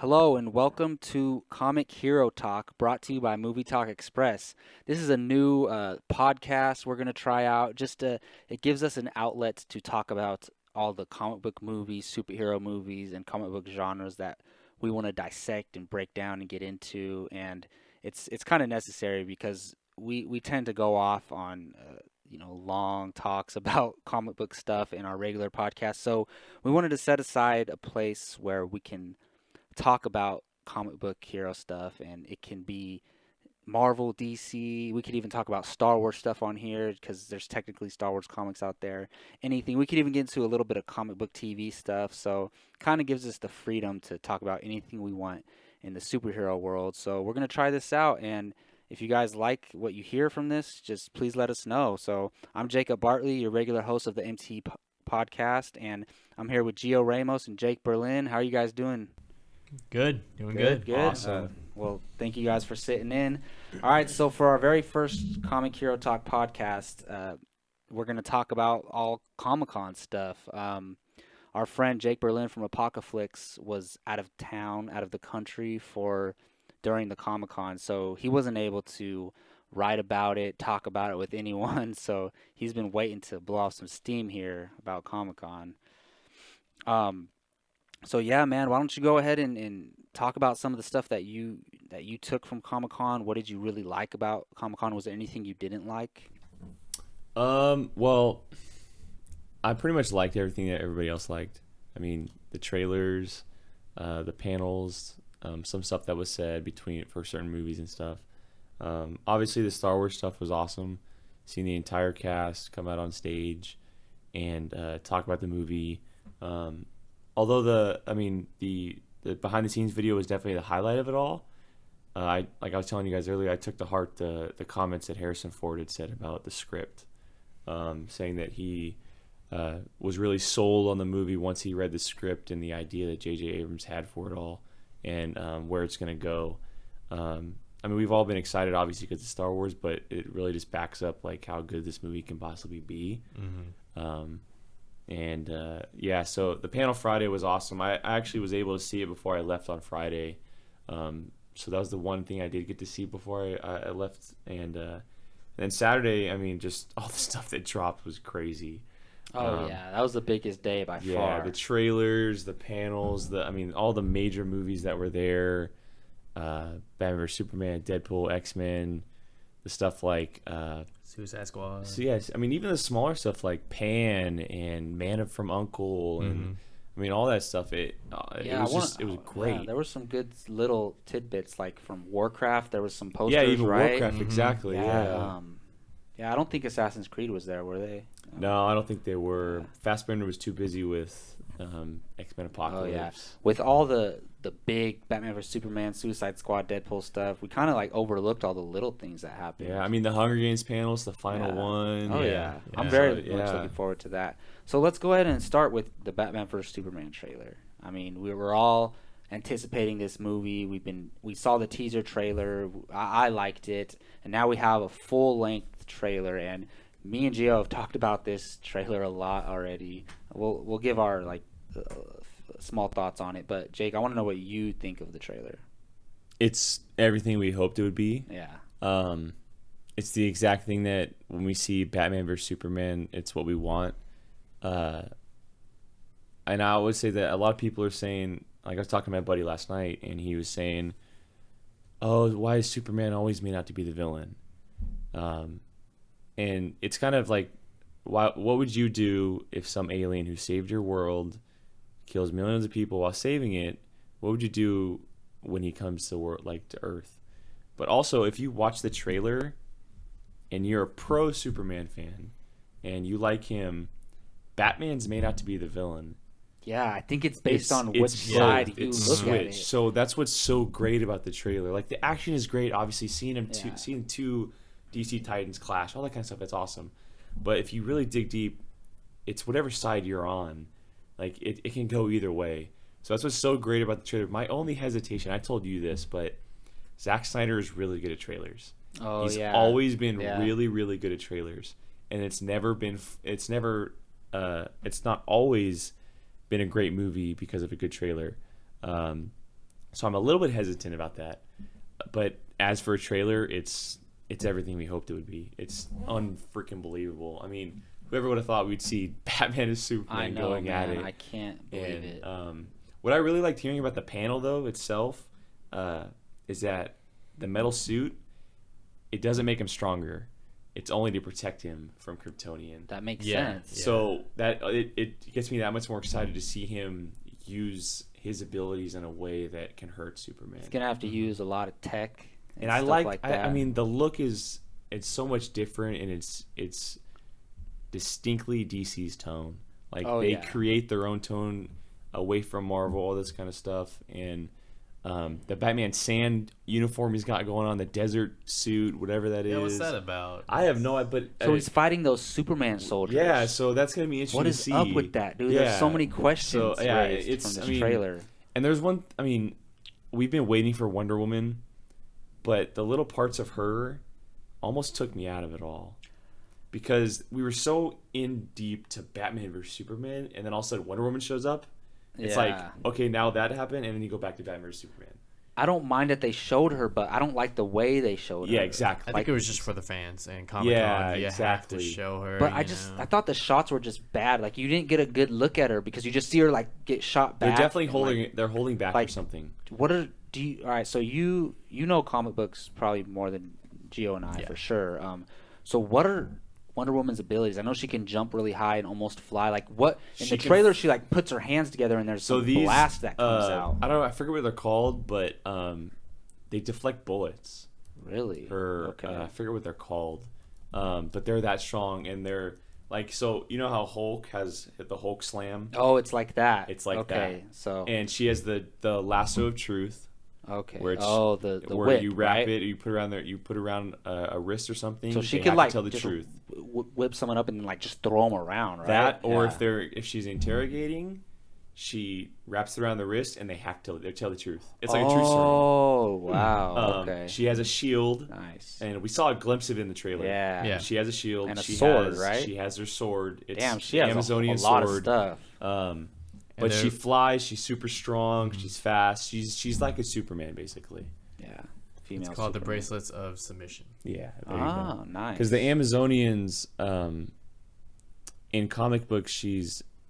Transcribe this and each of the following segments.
Hello and welcome to Comic Hero Talk, brought to you by Movie Talk Express. This is a new podcast we're going to try out. It gives us an outlet to talk about all the comic book movies, superhero movies, and comic book genres that we want to dissect and break down and get into. And it's kind of necessary because we tend to go off on long talks about comic book stuff in our regular podcast. So we wanted to set aside a place where we can talk about comic book hero stuff, and it can be Marvel, DC. We could even talk about Star Wars stuff on here because there's technically Star Wars comics out there. Anything. We could even get into a little bit of comic book TV stuff. So, kind of gives us the freedom to talk about anything we want in the superhero world. So, we're going to try this out, and if you guys like what you hear from this, just please let us know. So, I'm Jacob Bartley, your regular host of the podcast, and I'm here with Gio Ramos and Jake Berlin. How are you guys doing? Good. Doing Good, good. good. Awesome. Well, thank you guys for sitting in. All right, so for our very first Comic Hero Talk podcast, we're going to talk about all Comic Con stuff. Our friend Jake Berlin from Apocalypse was out of town, out of the country for during the Comic Con, so he wasn't able to write about it, talk about it with anyone. So he's been waiting to blow off some steam here about Comic Con. Um, so yeah, man, why don't you go ahead and talk about some of the stuff that you took from Comic Con? What did you really like about Comic Con? Was there anything you didn't like? Well, I pretty much liked everything that everybody else liked. I mean, the trailers, the panels, some stuff that was said between for certain movies and stuff. Obviously, the Star Wars stuff was awesome. Seeing the entire cast come out on stage and talk about the movie. Although the behind the scenes video was definitely the highlight of it all. Like I was telling you guys earlier, I took to heart the comments that Harrison Ford had said about the script, saying that he was really sold on the movie once he read the script and the idea that J.J. Abrams had for it all, and where it's going to go. We've all been excited, obviously, because it's Star Wars, but it really just backs up like how good this movie can possibly be. Mm-hmm. So the panel Friday was awesome. I actually was able to see it before I left on Friday. So that was the one thing I did get to see before I left. And then Saturday, just all the stuff that dropped was crazy. Oh yeah, that was the biggest day by far. Yeah, the trailers, the panels, all the major movies that were there. Batman vs Superman, Deadpool, X-Men, the stuff like Suicide Squad. So yes, even the smaller stuff like Pan and Man from Uncle and all that stuff. It was great. Yeah, there were some good little tidbits like from Warcraft. There was some posters. Yeah, even right? Warcraft, exactly. Yeah. Yeah, I don't think Assassin's Creed was there, were they? No, I don't think they were. Fassbender was too busy with Xmen Apocalypse. Oh yeah, with all the big Batman vs Superman, Suicide Squad, Deadpool stuff, we kind of like overlooked all the little things that happened. Yeah, the Hunger Games panels, the final one. Oh yeah. I'm very much looking forward to that. So let's go ahead and start with the Batman vs Superman trailer. We were all anticipating this movie. We saw the teaser trailer. I liked it, and now we have a full length trailer. And me and Gio have talked about this trailer a lot already. We'll give our small thoughts on it, but Jake, I want to know what you think of the trailer. It's everything we hoped it would be. Yeah. It's the exact thing that when we see Batman vs Superman, it's what we want. And I always say that a lot of people are saying, like I was talking to my buddy last night, and he was saying, "Oh, why is Superman always made out to be the villain?" And it's kind of like, what would you do if some alien who saved your world kills millions of people while saving it? What would you do when he comes to Earth? But also, if you watch the trailer and you're a pro Superman fan and you like him, Batman's made out to be the villain. Yeah, I think it's based on which side you look at it. So that's what's so great about the trailer. Like, the action is great. Obviously, seeing two DC Titans clash, all that kind of stuff, that's awesome. But if you really dig deep, it's whatever side you're on. Like, it can go either way. So that's what's so great about the trailer. My only hesitation, I told you this, but Zack Snyder is really good at trailers. Oh, He's yeah. always been really, really good at trailers. And it's not always been a great movie because of a good trailer. So I'm a little bit hesitant about that. But as for a trailer, it's everything we hoped it would be. It's unfreaking believable. I mean, whoever would have thought we'd see Batman and Superman going at it? I can't believe it. What I really liked hearing about the panel though itself is that the metal suit, it doesn't make him stronger. It's only to protect him from Kryptonian. That makes sense. Yeah. So that it gets me that much more excited to see him use his abilities in a way that can hurt Superman. He's gonna have to use a lot of tech, and I stuff like that. I mean, the look it's so much different, and it's distinctly DC's tone. Like they create their own tone away from Marvel, all this kind of stuff, and the Batman sand uniform he's got going on, the desert suit, whatever that is. Yeah, what's that about? I have no idea. But so he's fighting those Superman soldiers. Yeah, so that's gonna be interesting to see. What is up with that, dude? There's so many questions raised from this trailer. And there's one. I mean, we've been waiting for Wonder Woman, but the little parts of her almost took me out of it all. Because we were so in deep to Batman versus Superman, and then all of a sudden Wonder Woman shows up. It's like, okay, now that happened, and then you go back to Batman versus Superman. I don't mind that they showed her, but I don't like the way they showed her. Yeah, exactly. I think it was just for the fans and Comic-Con. Yeah, exactly. Have to show her. But I thought the shots were just bad. Like, you didn't get a good look at her because you just see her, like, get shot back. They're definitely holding back or something. All right, so you know comic books probably more than Gio and I for sure. So what are Wonder Woman's abilities? I know she can jump really high and almost fly. Like, what in the trailer she like puts her hands together and there's some blast that comes out. I don't know. I forget what they're called, but they deflect bullets. Really? I forget what they're called, but they're that strong, and they're like, so you know how Hulk has the Hulk slam? Oh, it's like that. It's like that. Okay, so and she has the lasso of truth. Okay. Where the where whip, you wrap right? it, you put it around a wrist or something. So she could like tell the truth. Whip someone up and like just throw them around, right? That, or if she's interrogating, she wraps it around the wrist and they tell the truth. It's like a true story. Oh wow! Okay. She has a shield. Nice. And we saw a glimpse of it in the trailer. Yeah. She has a shield and a sword, right? She has her sword. It's Damn, she has Amazonian a lot sword. of stuff. But she flies. She's super strong. She's fast. She's like a Superman, basically. Yeah, female. It's called the bracelets of submission. Yeah. Oh, nice. Because the Amazonians, in comic books,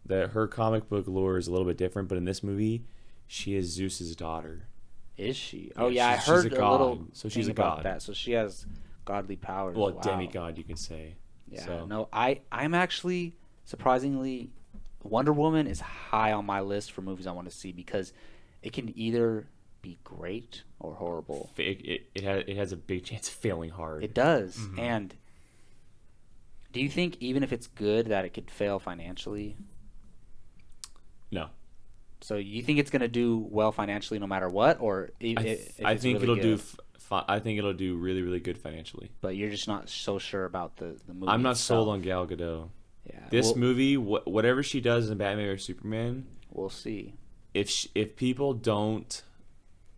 her comic book lore is a little bit different. But in this movie, she is Zeus's daughter. Is she? Oh yeah, I heard she's a god. Little so she's a about god. that. So she has godly powers. Well, demigod, you can say. Yeah. So. No, I'm actually surprisingly. Wonder Woman is high on my list for movies I want to see because it can either be great or horrible. It has a big chance of failing hard. It does. Mm-hmm. And do you think even if it's good that it could fail financially? No. So you think it's going to do well financially no matter what, or I think it'll do. I think it'll do really, really good financially. But you're just not so sure about the movie. I'm not itself. sold on Gal Gadot. Yeah, this movie, whatever she does in Batman or Superman, we'll see. If people don't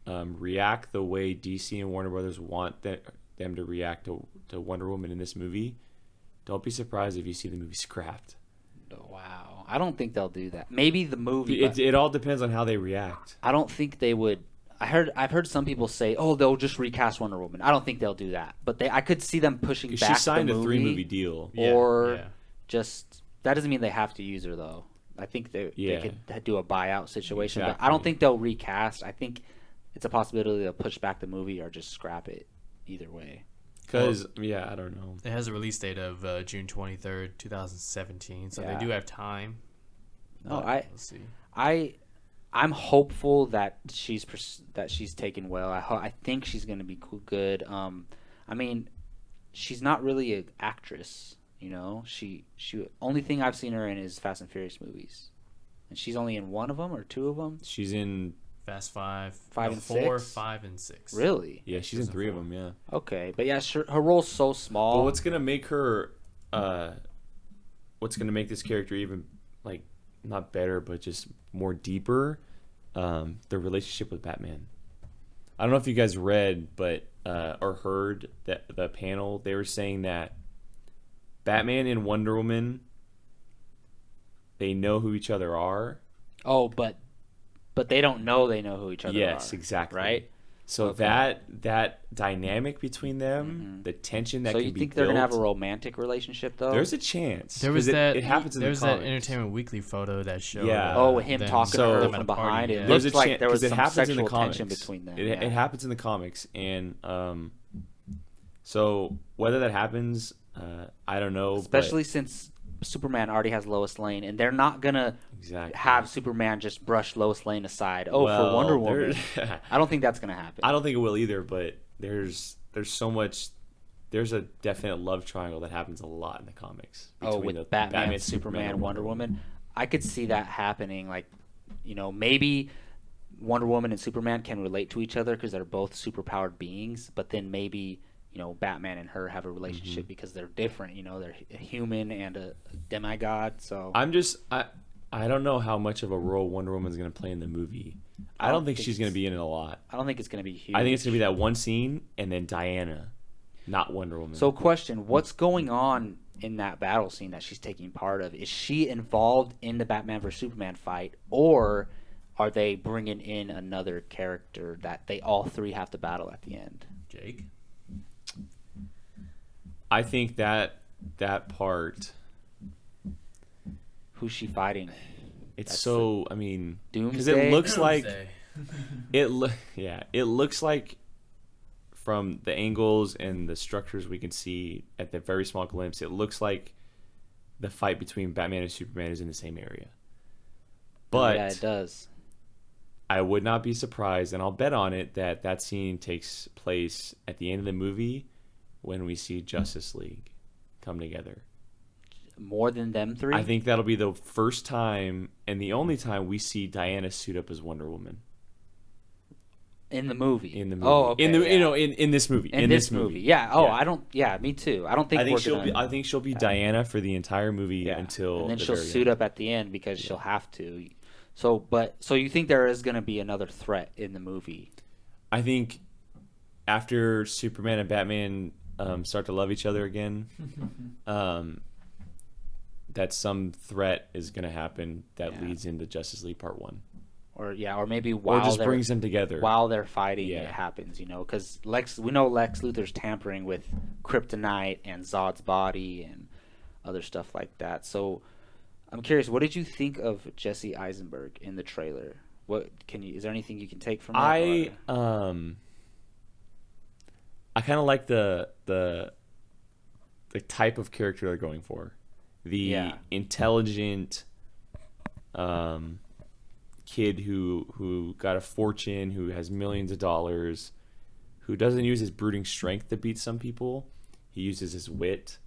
react the way DC and Warner Brothers want them to react to Wonder Woman in this movie, don't be surprised if you see the movie scrapped. Wow, I don't think they'll do that. Maybe the movie. It all depends on how they react. I don't think they would. I've heard some people say, "Oh, they'll just recast Wonder Woman." I don't think they'll do that, but I could see them pushing back. She signed the movie, a 3-movie deal, or just that doesn't mean they have to use her though. I think they could do a buyout situation, but I don't think they'll recast. I think it's a possibility they'll push back the movie or just scrap it. Either way, because I don't know. It has a release date of June 23rd, 2017, so they do have time. We'll see. I'm hopeful that she's taken well. I think she's gonna be good. I mean, she's not really an actress. You know, she only thing I've seen her in is Fast and Furious movies, and she's only in one of them or two of them. She's in Fast 5, 4, 5, and 6. Really? Yeah, she's in 3 of them. Yeah. Okay, but yeah, her role's so small. But what's gonna make her? What's gonna make this character even like not better, but just more deeper? The relationship with Batman. I don't know if you guys read, but or heard that the panel they were saying that Batman and Wonder Woman, they know who each other are. Oh, but But they don't know who each other are. Yes, exactly. Right? So Okay. that dynamic between them, the tension that So can you be think they're going to have a built, romantic relationship, though? there's a chance. There was 'Cause that. It happens in there the was comics. that Entertainment Weekly photo that showed. Yeah. him them- talking to So- her them at from a party, behind. yeah. It There's looks a like chance there was it some happens in sexual the comics. tension between them. It happens in the comics, and so whether that happens, I don't know. Especially since Superman already has Lois Lane, and they're not going to exactly have Superman just brush Lois Lane aside. Oh, Well, for Wonder Woman. there- I don't think that's going to happen. I don't think it will either. But there's so much. There's a definite love triangle that happens a lot in the comics. With the Batman, Superman, and Wonder Woman. I could see that happening. Like, maybe Wonder Woman and Superman can relate to each other because they're both superpowered beings. But then maybe, Batman and her have a relationship because they're different. They're a human and a demigod. So I don't know how much of a role Wonder Woman's going to play in the movie. I don't think she's going to be in it a lot. I don't think it's going to be huge. I think it's going to be that one scene and then Diana, not Wonder Woman. So, question: what's going on in that battle scene that she's taking part of? Is she involved in the Batman vs Superman fight, or are they bringing in another character that they all three have to battle at the end? Jake. I think that part, Who's she fighting? because Doomsday? it looks like Doomsday. it looks like from the angles and the structures we can see at the very small glimpse, it looks like the fight between Batman and Superman is in the same area. But yeah, it does. I would not be surprised, and I'll bet on it, that scene takes place at the end of the movie when we see Justice League come together. More than them three? I think that'll be the first time and the only time we see Diana suit up as Wonder Woman. In the movie. In the movie. Oh, okay. In the yeah. in this movie. In this movie. Yeah. Oh, Yeah. me too. I don't think we're gonna. I think she'll be Diana for the entire movie until and then the she'll very suit end. up at the end because she'll have to. So you think there is going to be another threat in the movie? I think after Superman and Batman start to love each other again, that some threat is going to happen that leads into Justice League Part 1. Or maybe Or just brings them together. while they're fighting. Yeah. It happens, because we know Lex Luthor's tampering with kryptonite and Zod's body and other stuff like that. So I'm curious, what did you think of Jesse Eisenberg in the trailer? Is there anything you can take from it? I kind of like the type of character they're going for. The intelligent kid who got a fortune, who has millions of dollars, who doesn't use his brooding strength to beat some people. He uses his wit,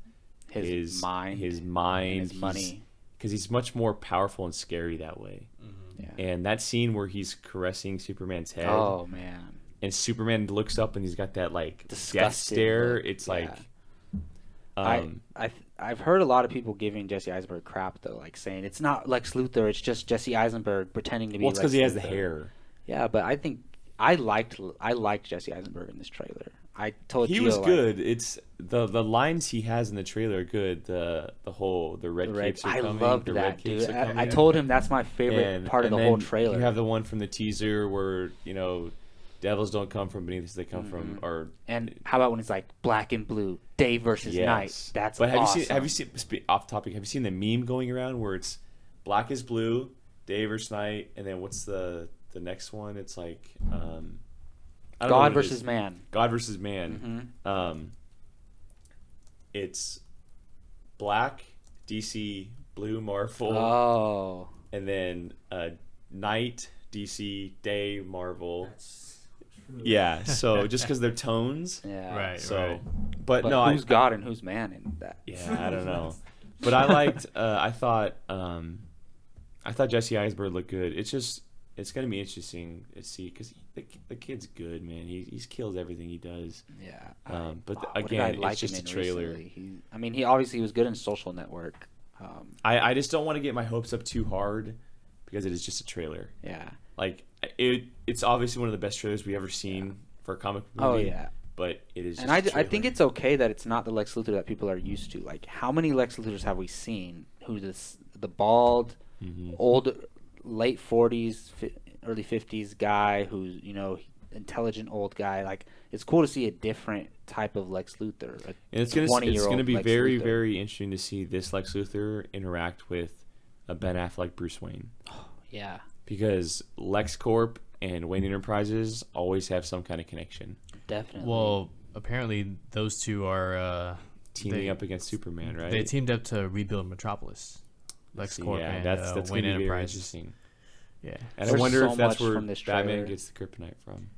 his mind, and his money. Because he's much more powerful and scary that way. Mm-hmm. Yeah. And that scene where he's caressing Superman's head. Oh man! And Superman looks up and he's got that like Disgusted death stare. look. It's Yeah. like, I've heard a lot of people giving Jesse Eisenberg crap though, like saying it's not Lex Luthor, it's just Jesse Eisenberg pretending to be. well, it's Lex because he has Luthor. the hair. Yeah, but I think I liked Jesse Eisenberg in this trailer. I told He Gio, was like, good. It's the lines he has in the trailer are good. The red capes are I coming. loved the that, red capes dude. are coming. I told him that's my favorite part of the whole then trailer. You have the one from the teaser where devils don't come from beneath; they come from or. And how about when it's like black and blue, day versus night? That's but awesome. Have you seen off topic? Have you seen the meme going around where it's black is blue, day versus night, and then what's the next one? It's like I don't know God what it versus is. man. God versus man. It's black DC, blue Marvel, Oh, and then night DC, day Marvel. Yeah, so just because they're tones. yeah. Right. So, right. but no, who's God and who's man in that? yeah, I don't know. But I liked. I thought Jesse Eisenberg looked good. It's gonna be interesting to see because the kid's good, man. He kills everything he does. Yeah. But What did again, I like it's just a him in trailer. recently? He obviously was good in Social Network. I just don't want to get my hopes up too hard because it is just a trailer. Yeah. Like it's obviously one of the best trailers we've ever seen for a comic movie. Oh yeah. But it is. Just And I think it's okay that it's not the Lex Luthor that people are used to. Like, how many Lex Luthors have we seen? The bald, old, late 40s, early 50s guy who's, intelligent old guy. Like, it's cool to see a different type of Lex Luthor. And it's gonna be very, very interesting to see this Lex Luthor interact with a Ben Affleck Bruce Wayne. Yeah. Because LexCorp and Wayne Enterprises always have some kind of connection. Definitely. Well, apparently those two are teaming up against Superman, right? They teamed up to rebuild Metropolis. LexCorp and that's Wayne gonna be very Enterprises. interesting. Yeah. And I wonder so if that's much where from this Batman trailer. gets the kryptonite from.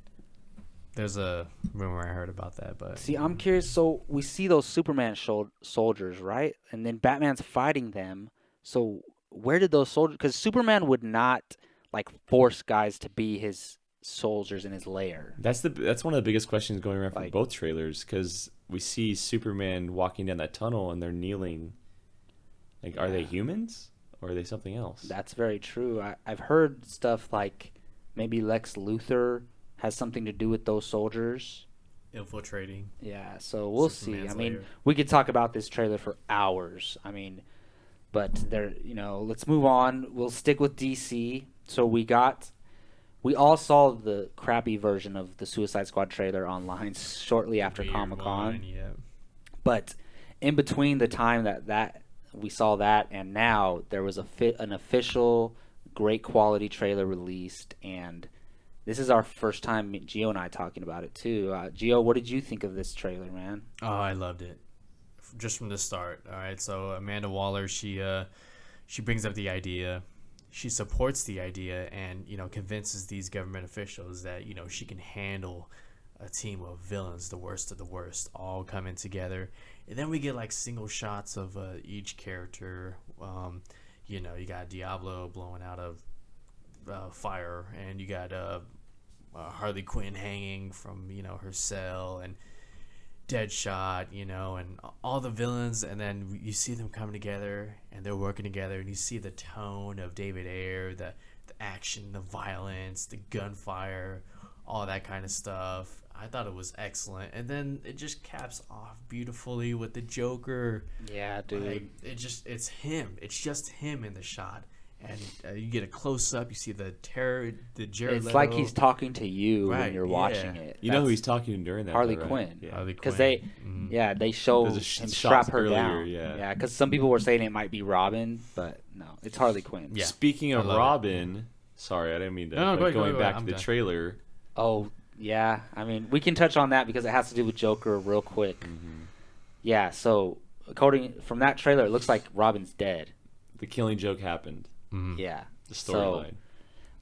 There's a rumor I heard about that, but See, I'm curious. So we see those Superman soldiers, right? And then Batman's fighting them. So where did those soldiers? Because Superman would not like force guys to be his soldiers in his lair. That's one of the biggest questions going around for Like- both trailers, because we see Superman walking down that tunnel and they're kneeling. Like, are they humans or are they something else? That's very true. I've heard stuff like maybe Lex Luthor has something to do with those soldiers. infiltrating. Yeah, so we'll Superman's see. I mean, lair. we could talk about this trailer for hours. I mean, but let's move on. We'll stick with DC. So we all saw the crappy version of the Suicide Squad trailer online shortly after Weird Comic-Con. one, yeah. But in between the time that we saw that and now, there was an official great quality trailer released, and this is our first time Gio and I talking about it too. Gio, what did you think of this trailer, man? Oh, I loved it, just from the start. All right, so Amanda Waller, she brings up the idea, she supports the idea, and convinces these government officials that she can handle a team of villains, the worst of the worst, all coming together. And then we get like single shots of each character. You got Diablo blowing out of fire, and you got Harley Quinn hanging from her cell, and Deadshot, and all the villains, and then you see them coming together and they're working together, and you see the tone of David Ayer, the action, the violence, the gunfire, all that kind of stuff. I thought it was excellent, and then it just caps off beautifully with the Joker. Yeah, dude. Like, it's him. It's just him in the shot. And you get a close up. You see the Jared It's Leto. like he's talking to you when Right, you're yeah. watching it. You know who That's he's talking to during that? Harley though, right? Quinn. Yeah. Harley Because Quinn. they show There's him shots strap her earlier, down. yeah. Because some people were saying it might be Robin, but no, it's Harley Quinn. Yeah. Speaking of I love it. Robin, sorry, I didn't mean to. No, but go ahead, going go ahead. back I'm to the done. trailer, Oh, yeah. I mean, we can touch on that because it has to do with Joker real quick. Mm-hmm. Yeah, so according from that trailer, it looks like Robin's dead. the Killing Joke happened. Mhm. Yeah. The So,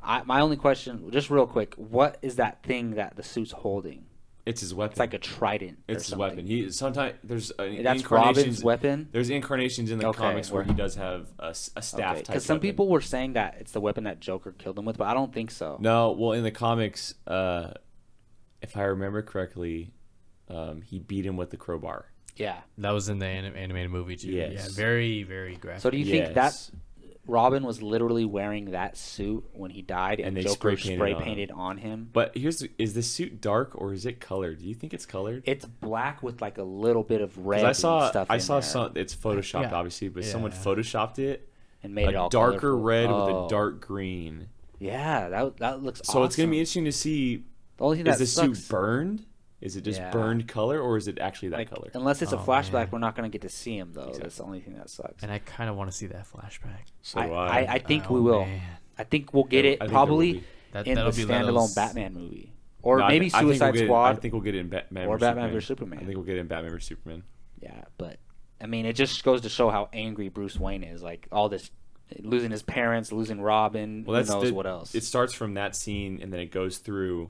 storyline. my only question, just real quick, what is that thing that the suit's holding? It's his weapon. It's like a trident. or It's his something. weapon. He sometimes there's That's incarnations. Robin's weapon. There's incarnations in the Okay, comics where where- he does have a staff type. Because some weapon. people were saying that it's the weapon that Joker killed him with, but I don't think so. No, well, in the comics, if I remember correctly, he beat him with the crowbar. Yeah. That was in the animated movie too. Yes. Yeah, very, very graphic. So do you think that Yes. Robin was literally wearing that suit when he died, and And they Joker spray painted painted on him? But is the suit dark or is it colored? Do you think it's colored? It's black with like a little bit of red. 'Cause I stuff I in saw there some. It's photoshopped, Yeah. obviously, but someone Yeah. photoshopped it and made it a all darker colorful. red with Oh. a dark green. Yeah, that looks. So it's gonna be awesome. interesting to see. The only thing Is that the sucks, suit burned? Is it just Yeah. burned color, or is it actually that like, color? unless it's a Oh, flashback, man. we're not gonna get to see him though. Exactly. That's the only thing that sucks. and I kind of want to see that flashback. So do I. I think Oh, we will. man. I think we'll get I it think there will probably be. That, in the that'll be standalone Leto's- Batman movie, or No, maybe I think we'll Suicide get it- Squad, I think we'll get it in Batman or vs. Batman Superman. vs Superman. I think we'll get it in Batman vs Superman. Yeah, but I mean, it just goes to show how angry Bruce Wayne is. Like all this, losing his parents, losing Robin. Well, who knows what else? It starts from that scene, and then it goes through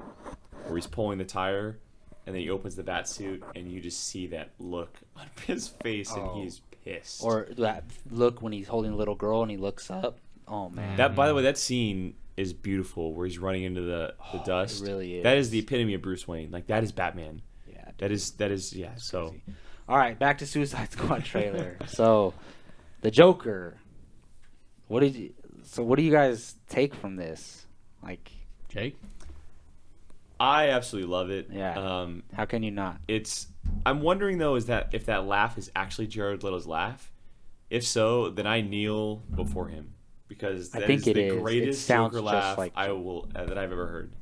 where he's pulling the tire, and then he opens the bat suit, and you just see that look on his face, and Oh. he's pissed. Or that look when he's holding a little girl and he looks up. Oh man, That, by the way, that scene is beautiful, where he's running into the dust. really That is. is the epitome of Bruce Wayne. Like, that is Batman. yeah. That is yeah. So Crazy. All right, back to Suicide Squad trailer. So, the Joker. What do you guys take from this? Like, Jake? I absolutely love it. Yeah. how can you not? I'm wondering though, is that if that laugh is actually Jared Leto's laugh? If so, then I kneel before him. because I that think is it the is. It greatest sounds Joker just laugh like I will that I've ever heard.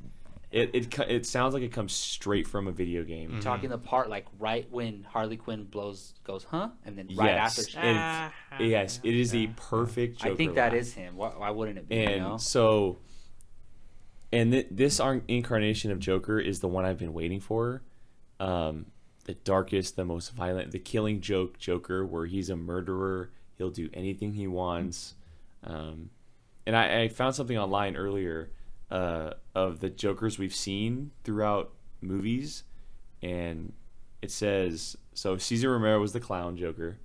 It sounds like it comes straight from a video game. talking the part like right when Harley Quinn goes, huh? And then right after Yes, she, yes, it is the perfect Joker I think that laugh. is him. Why wouldn't it be? And You know? so, and this incarnation of Joker is the one I've been waiting for. The darkest, the most violent, the killing Joker, where he's a murderer. He'll do anything he wants. And I found something online earlier of the Jokers we've seen throughout movies, and it says so. Cesar Romero was the clown Joker.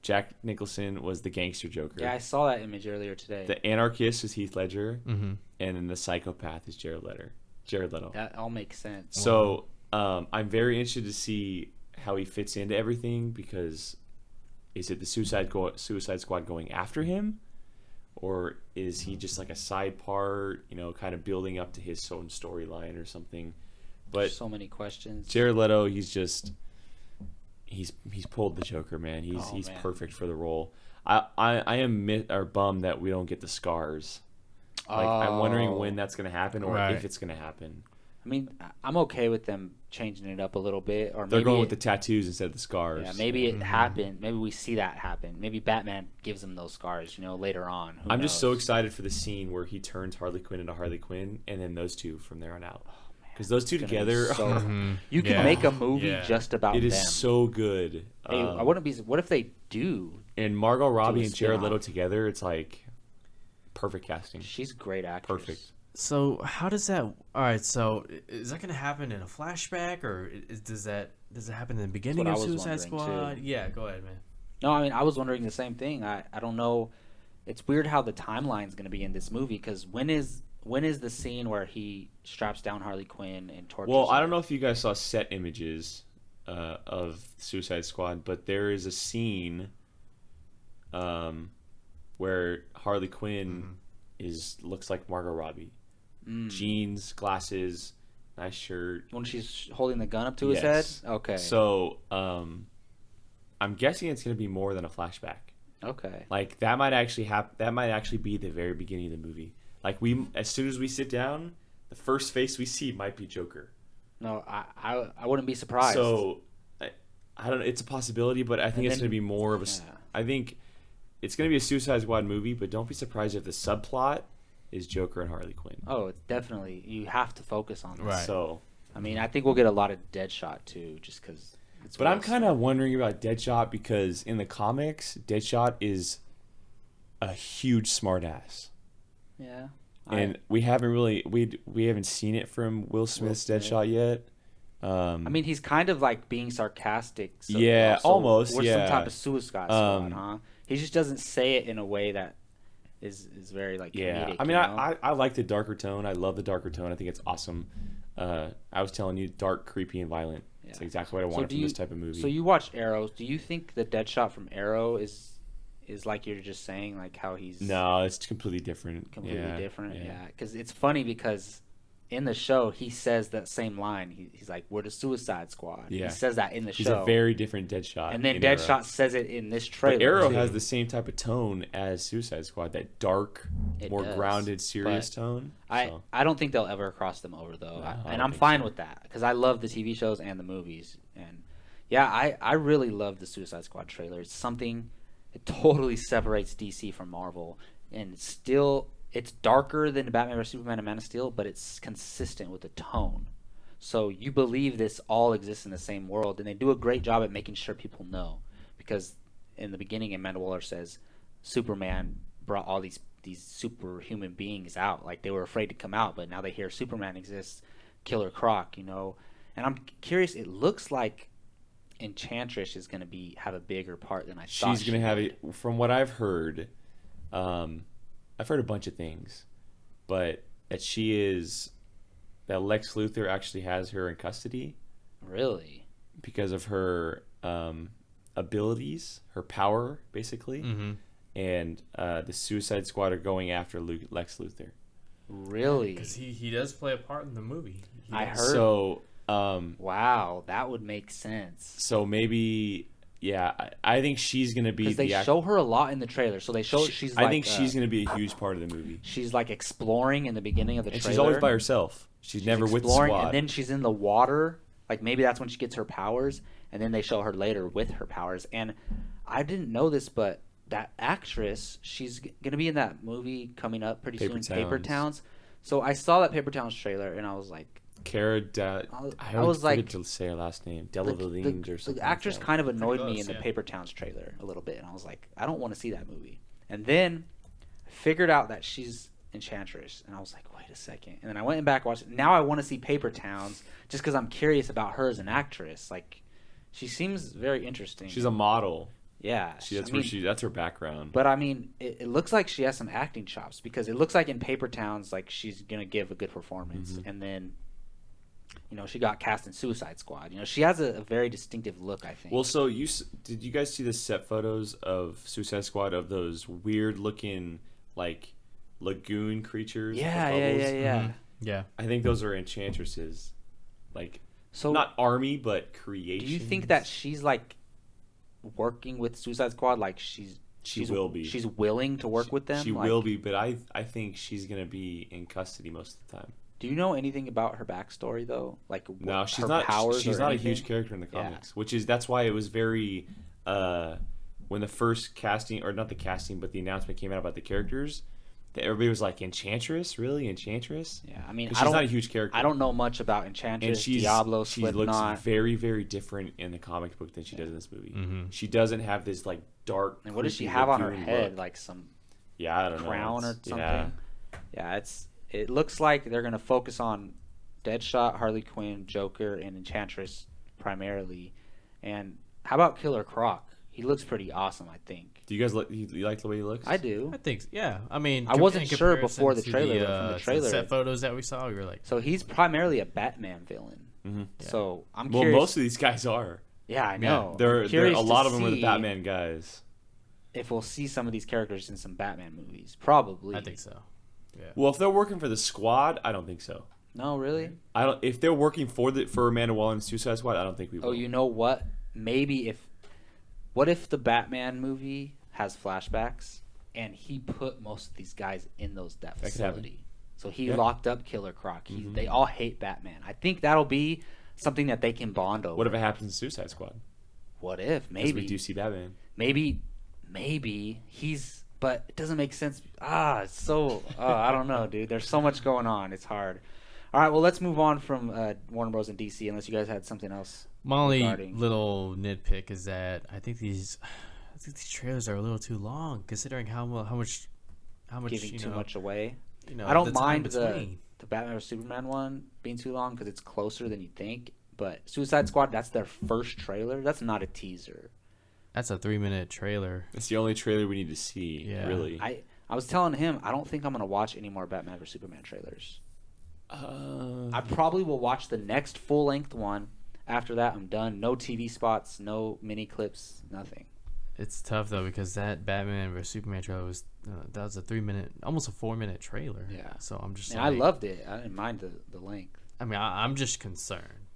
Jack Nicholson was the gangster Joker. Yeah, I saw that image earlier today. The anarchist is Heath Ledger, and then the psychopath is Jared Leto. That all makes sense. So I'm very interested to see how he fits into everything, because is it the Suicide Squad going after him, or is he just like a side part, kind of building up to his own storyline or something? But so many questions. Jared Leto, he's pulled the Joker, man. He's man. perfect for the role. I am bummed that we don't get the scars. Like, I'm wondering when that's going to happen, or if it's going to happen. I mean, I'm okay with them changing it up a little bit, or They're maybe going with the tattoos instead of the scars. Yeah, maybe it happened. Maybe we see that happen. Maybe Batman gives him those scars, later on. Who I'm knows? just so excited for the scene where he turns Harley Quinn into Harley Quinn, and then those two from there on out. Because those two together, you can make a movie just about it is them. so good. Hey, I wouldn't be. What if they do? And Margot Robbie a and Jared spin-off. Leto together, it's like perfect casting. She's a great actress. Perfect. So how does that? All right. So is that going to happen in a flashback, or does it happen in the beginning what of I was Suicide wondering, Squad? too. Yeah. Go ahead, man. No, I mean, I was wondering the same thing. I don't know. It's weird how the timeline's going to be in this movie, because when is the scene where he straps down Harley Quinn and tortures Well, her? I don't know if you guys saw set images of Suicide Squad, but there is a scene where Harley Quinn looks like Margot Robbie. Jeans, glasses, nice shirt. When she's holding the gun up to his Yes. head? Okay. So I'm guessing it's going to be more than a flashback. Okay. Like, that might actually that might actually be the very beginning of the movie. Like, as soon as we sit down, the first face we see might be Joker. No, I wouldn't be surprised. So I don't know. It's a possibility, but I think it's then- going to be more of a. yeah. I think it's going to be a Suicide Squad movie, but don't be surprised if the subplot is Joker and Harley Quinn. Oh, it's definitely, you have to focus on this. Right. So, I mean, I think we'll get a lot of Deadshot too, just because. but I'm kind of wondering about Deadshot, because in the comics, Deadshot is a huge smartass. Yeah. And we haven't really we haven't seen it from Will Smith's Smith. Deadshot yet. I mean, he's kind of like being sarcastic. So Yeah, also, almost, Or yeah. some type of Suicide Squad, huh? He just doesn't say it in a way that is very like comedic. I mean, you know? I like the darker tone. I love the darker tone. I think it's awesome. I was telling you, dark, creepy, and violent. Yeah. It's exactly what I wanted from this type of movie. So you watched Arrow. Do you think the Deadshot from Arrow is like you're just saying, like how he's No, it's completely different. completely different? Yeah, because it's funny because in the show he says that same line. He's like, "We're the Suicide Squad." Yeah. He says that in the He's show. a very different Deadshot. and then in Deadshot Arrow. says it in this trailer. But Arrow too. has the same type of tone as Suicide Squad, that dark, It more does, grounded, serious but tone. I don't think they'll ever cross them over though, No, I and don't I'm think fine so. with that because I love the TV shows and the movies, and yeah, I really love the Suicide Squad trailer. It's something, it totally separates DC from Marvel, and it's darker than Batman vs Superman and Man of Steel, but it's consistent with the tone. So you believe this all exists in the same world, and they do a great job at making sure people know, because in the beginning, Amanda Waller says Superman brought all these superhuman beings out, like they were afraid to come out, but now they hear Superman exists, Killer Croc, And I'm curious. It looks like Enchantress is going to have a bigger part than I thought. She's going to have it. From what I've heard a bunch of things, but that that Lex Luthor actually has her in custody. Really? Because of her abilities, her power, basically. Mm-hmm. And the Suicide Squad are going after Lex Luthor. Really? Because he does play a part in the movie. I does. heard. So, Wow, that would make sense. so maybe Yeah, I think she's gonna be because they show her a lot in the trailer. So they show she's I like, think she's gonna be a huge part of the movie. she's like exploring in the beginning of the And trailer. she's always by herself. She's never with the exploring, squad. and then she's in the water. Like maybe that's when she gets her powers, and then they show her later with her powers. And I didn't know this, but that actress, she's gonna be in that movie coming up pretty soon, Paper Towns. So I saw that Paper Towns trailer, and I was like, Cara, I always was forget like, to say her last name. Delevingne or something. the actress like that. kind of annoyed Pretty me close, in the yeah. Paper Towns trailer a little bit, and I was like, I don't want to see that movie. And then I figured out that she's Enchantress, and I was like, wait a second. And then I went and back watched it. Now I want to see Paper Towns just because I'm curious about her as an actress. Like, she seems very interesting. She's a model. Yeah, That's her background. But I mean, it looks like she has some acting chops because it looks like in Paper Towns, like she's gonna give a good performance, and then, she got cast in Suicide Squad. She has a very distinctive look, I think. Well, so did you guys see the set photos of Suicide Squad of those weird looking like lagoon creatures? Yeah. Mm-hmm. Yeah. I think those are enchantresses, like So not army but creation. do you think that she's like working with Suicide Squad? Like she will be. She's willing to work with them. She like, will be, but I think she's gonna be in custody most of the time. Do you know anything about her backstory though? Like No, she's her not. Powers She's or not anything? a huge character in the comics, that's why it was very. When the first casting, or not the casting, but the announcement came out about the characters, that everybody was like, "Enchantress, really, Enchantress?" Yeah, I mean, she's not a huge character. I don't know much about And Enchantress, Diablo, she Slipknot. looks very, very different in the comic book than she does in this movie. Mm-hmm. She doesn't have this like dark. And what does she creepy have on her lagoon head? look. Like some Yeah, I don't know. crown or something? Yeah. Yeah, it looks like they're gonna focus on Deadshot, Harley Quinn, Joker, and Enchantress primarily. And how about Killer Croc? He looks pretty awesome, I think. Do you guys you like the way he looks? I do. I think, yeah. I mean, I wasn't in sure comparison before the to trailer, but from the to trailer- set photos that we saw, we were like, So he's primarily a Batman villain. Mm-hmm. So I'm Well, curious. most of these guys are. Yeah, I know. They're I'm curious a lot to of them are the see Batman guys. If we'll see some of these characters in some Batman movies, probably. I think so. Yeah. Well, if they're working for the Squad, I don't think so. No, really. I don't. If they're working for Amanda Waller and Suicide Squad, I don't think we will. Oh, you know what? Maybe what if the Batman movie has flashbacks and he put most of these guys in that That could happen. facility? So he Yeah. locked up Killer Croc. They all hate Batman. I think that'll be something that they can bond over. What if it happens in Suicide Squad? What if? 'Cause Maybe. we do see Batman. Maybe he's. But it doesn't make sense. It's so. I don't know, dude. There's so much going on. It's hard. All right, well, let's move on from Warner Bros. And DC, unless you guys had something else. My only regarding- little nitpick is that I think these trailers are a little too long, considering how much Giving too much away. You know, I don't the time mind between. the Batman or Superman one being too long because it's closer than you think. But Suicide Squad, that's their first trailer. That's not a teaser. That's a 3-minute trailer. It's the only trailer we need to see. Yeah. Really. I was telling him I don't think I'm gonna watch any more Batman or Superman trailers. I probably will watch the next full length one. After that, I'm done. No TV spots, no mini clips, nothing. It's tough though because that Batman vs Superman trailer was that was a 3-minute, almost a 4-minute trailer. Yeah. So I'm just. And I loved it. I didn't mind the length. I mean, I'm just concerned,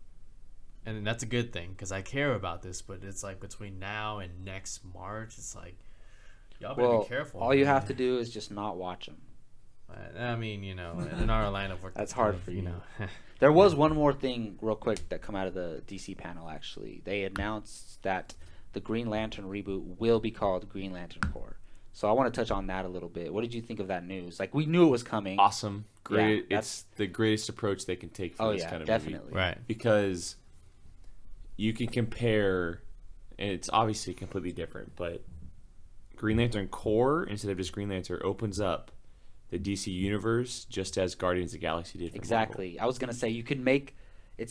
and that's a good thing because I care about this. But it's like between now and next March, it's like y'all better be careful. All you have to do is just not watch them. I mean, in our line of work, That's hard for you. know. There was one more thing real quick that come out of the DC panel, actually. They announced that the Green Lantern reboot will be called Green Lantern Corps. So I want to touch on that a little bit. What did you think of that news? Like, we knew it was coming. Awesome. Great. Yeah, it's the greatest approach they can take for this kind of definitely. movie. Right. Because you can compare, and it's obviously completely different, but Green Lantern Corps, instead of just Green Lantern, opens up the DC universe just as Guardians of the Galaxy did for Exactly. Marvel. I was gonna say you can make it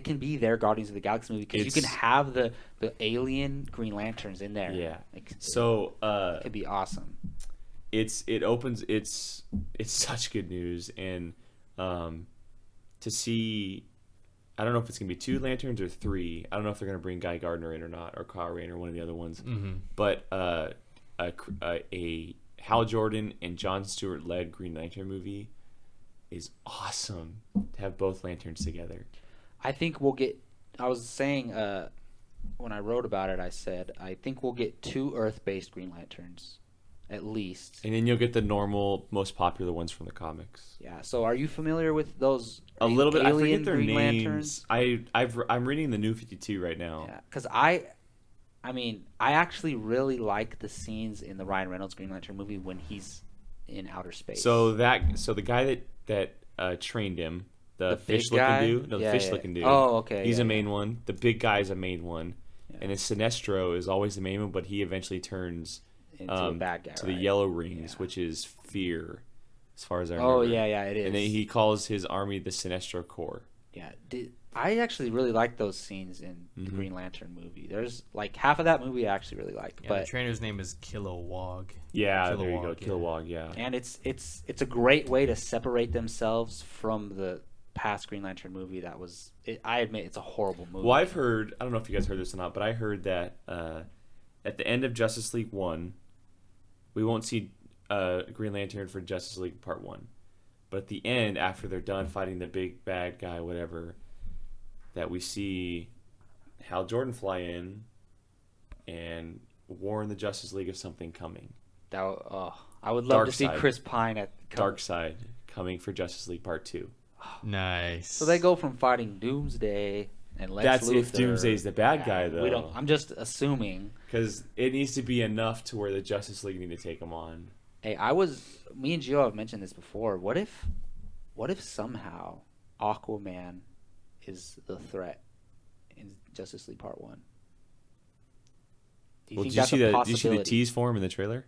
can be their Guardians of the Galaxy movie because you can have the alien Green Lanterns in there. Yeah. Like, So it could be awesome. it's such good news, and to see, I don't know if it's gonna be 2 lanterns or 3. I don't know if they're gonna bring Guy Gardner in or not, or Kyle Rayner, one of the other ones. Mm-hmm. But a Hal Jordan and Jon Stewart led Green Lantern movie is awesome to have both lanterns together. I think we'll get. I was saying when I wrote about it, I said I think we'll get 2 Earth-based Green Lanterns, at least. And then you'll get the normal, most popular ones from the comics. Yeah. So are you familiar with those? A little bit. I Alien forget their Green names. Lanterns? I'm reading the New 52 right now. Yeah, because I mean, I actually really like the scenes in the Ryan Reynolds Green Lantern movie when he's in outer space. So the guy that trained him, the big fish looking guy? dude, no, the Yeah, fish yeah. looking dude. Oh, okay. He's yeah, a main one. The big guy is a main one, Yeah. and then Sinestro is always the main one, but he eventually turns Into a bad guy, to right? the yellow rings, Yeah. which is fear, as far as I remember. Oh, yeah, it is. And then he calls his army the Sinestro Corps. Yeah, I actually really like those scenes in the Mhm. Green Lantern movie. There's like half of that movie I actually really liked, Yeah, but the trainer's name is Kilowog. Yeah, there you go, Kilowog, yeah. Kilowog. Yeah. and it's a great way to separate themselves from the past Green Lantern movie. I admit it's a horrible movie. Well, I've heard. I don't know if you guys heard this or not, but I heard that at the end of Justice League 1, we won't see Green Lantern for Justice League Part 1. But at the end, after they're done fighting the big bad guy, whatever, that we see Hal Jordan fly in and warn the Justice League of something coming. I would love to see Darkseid. Chris Pine at Darkseid coming for Justice League Part 2. Nice. So they go from fighting Doomsday and Lex That's Luthor. if Doomsday's the bad guy, though. We don't. I'm just assuming. Because it needs to be enough to where the Justice League need to take him on. Hey, me and Gio have mentioned this before. What if somehow Aquaman is the threat in Justice League Part 1? Do you Well, think did you that's see a the possibility? tease for him in the trailer?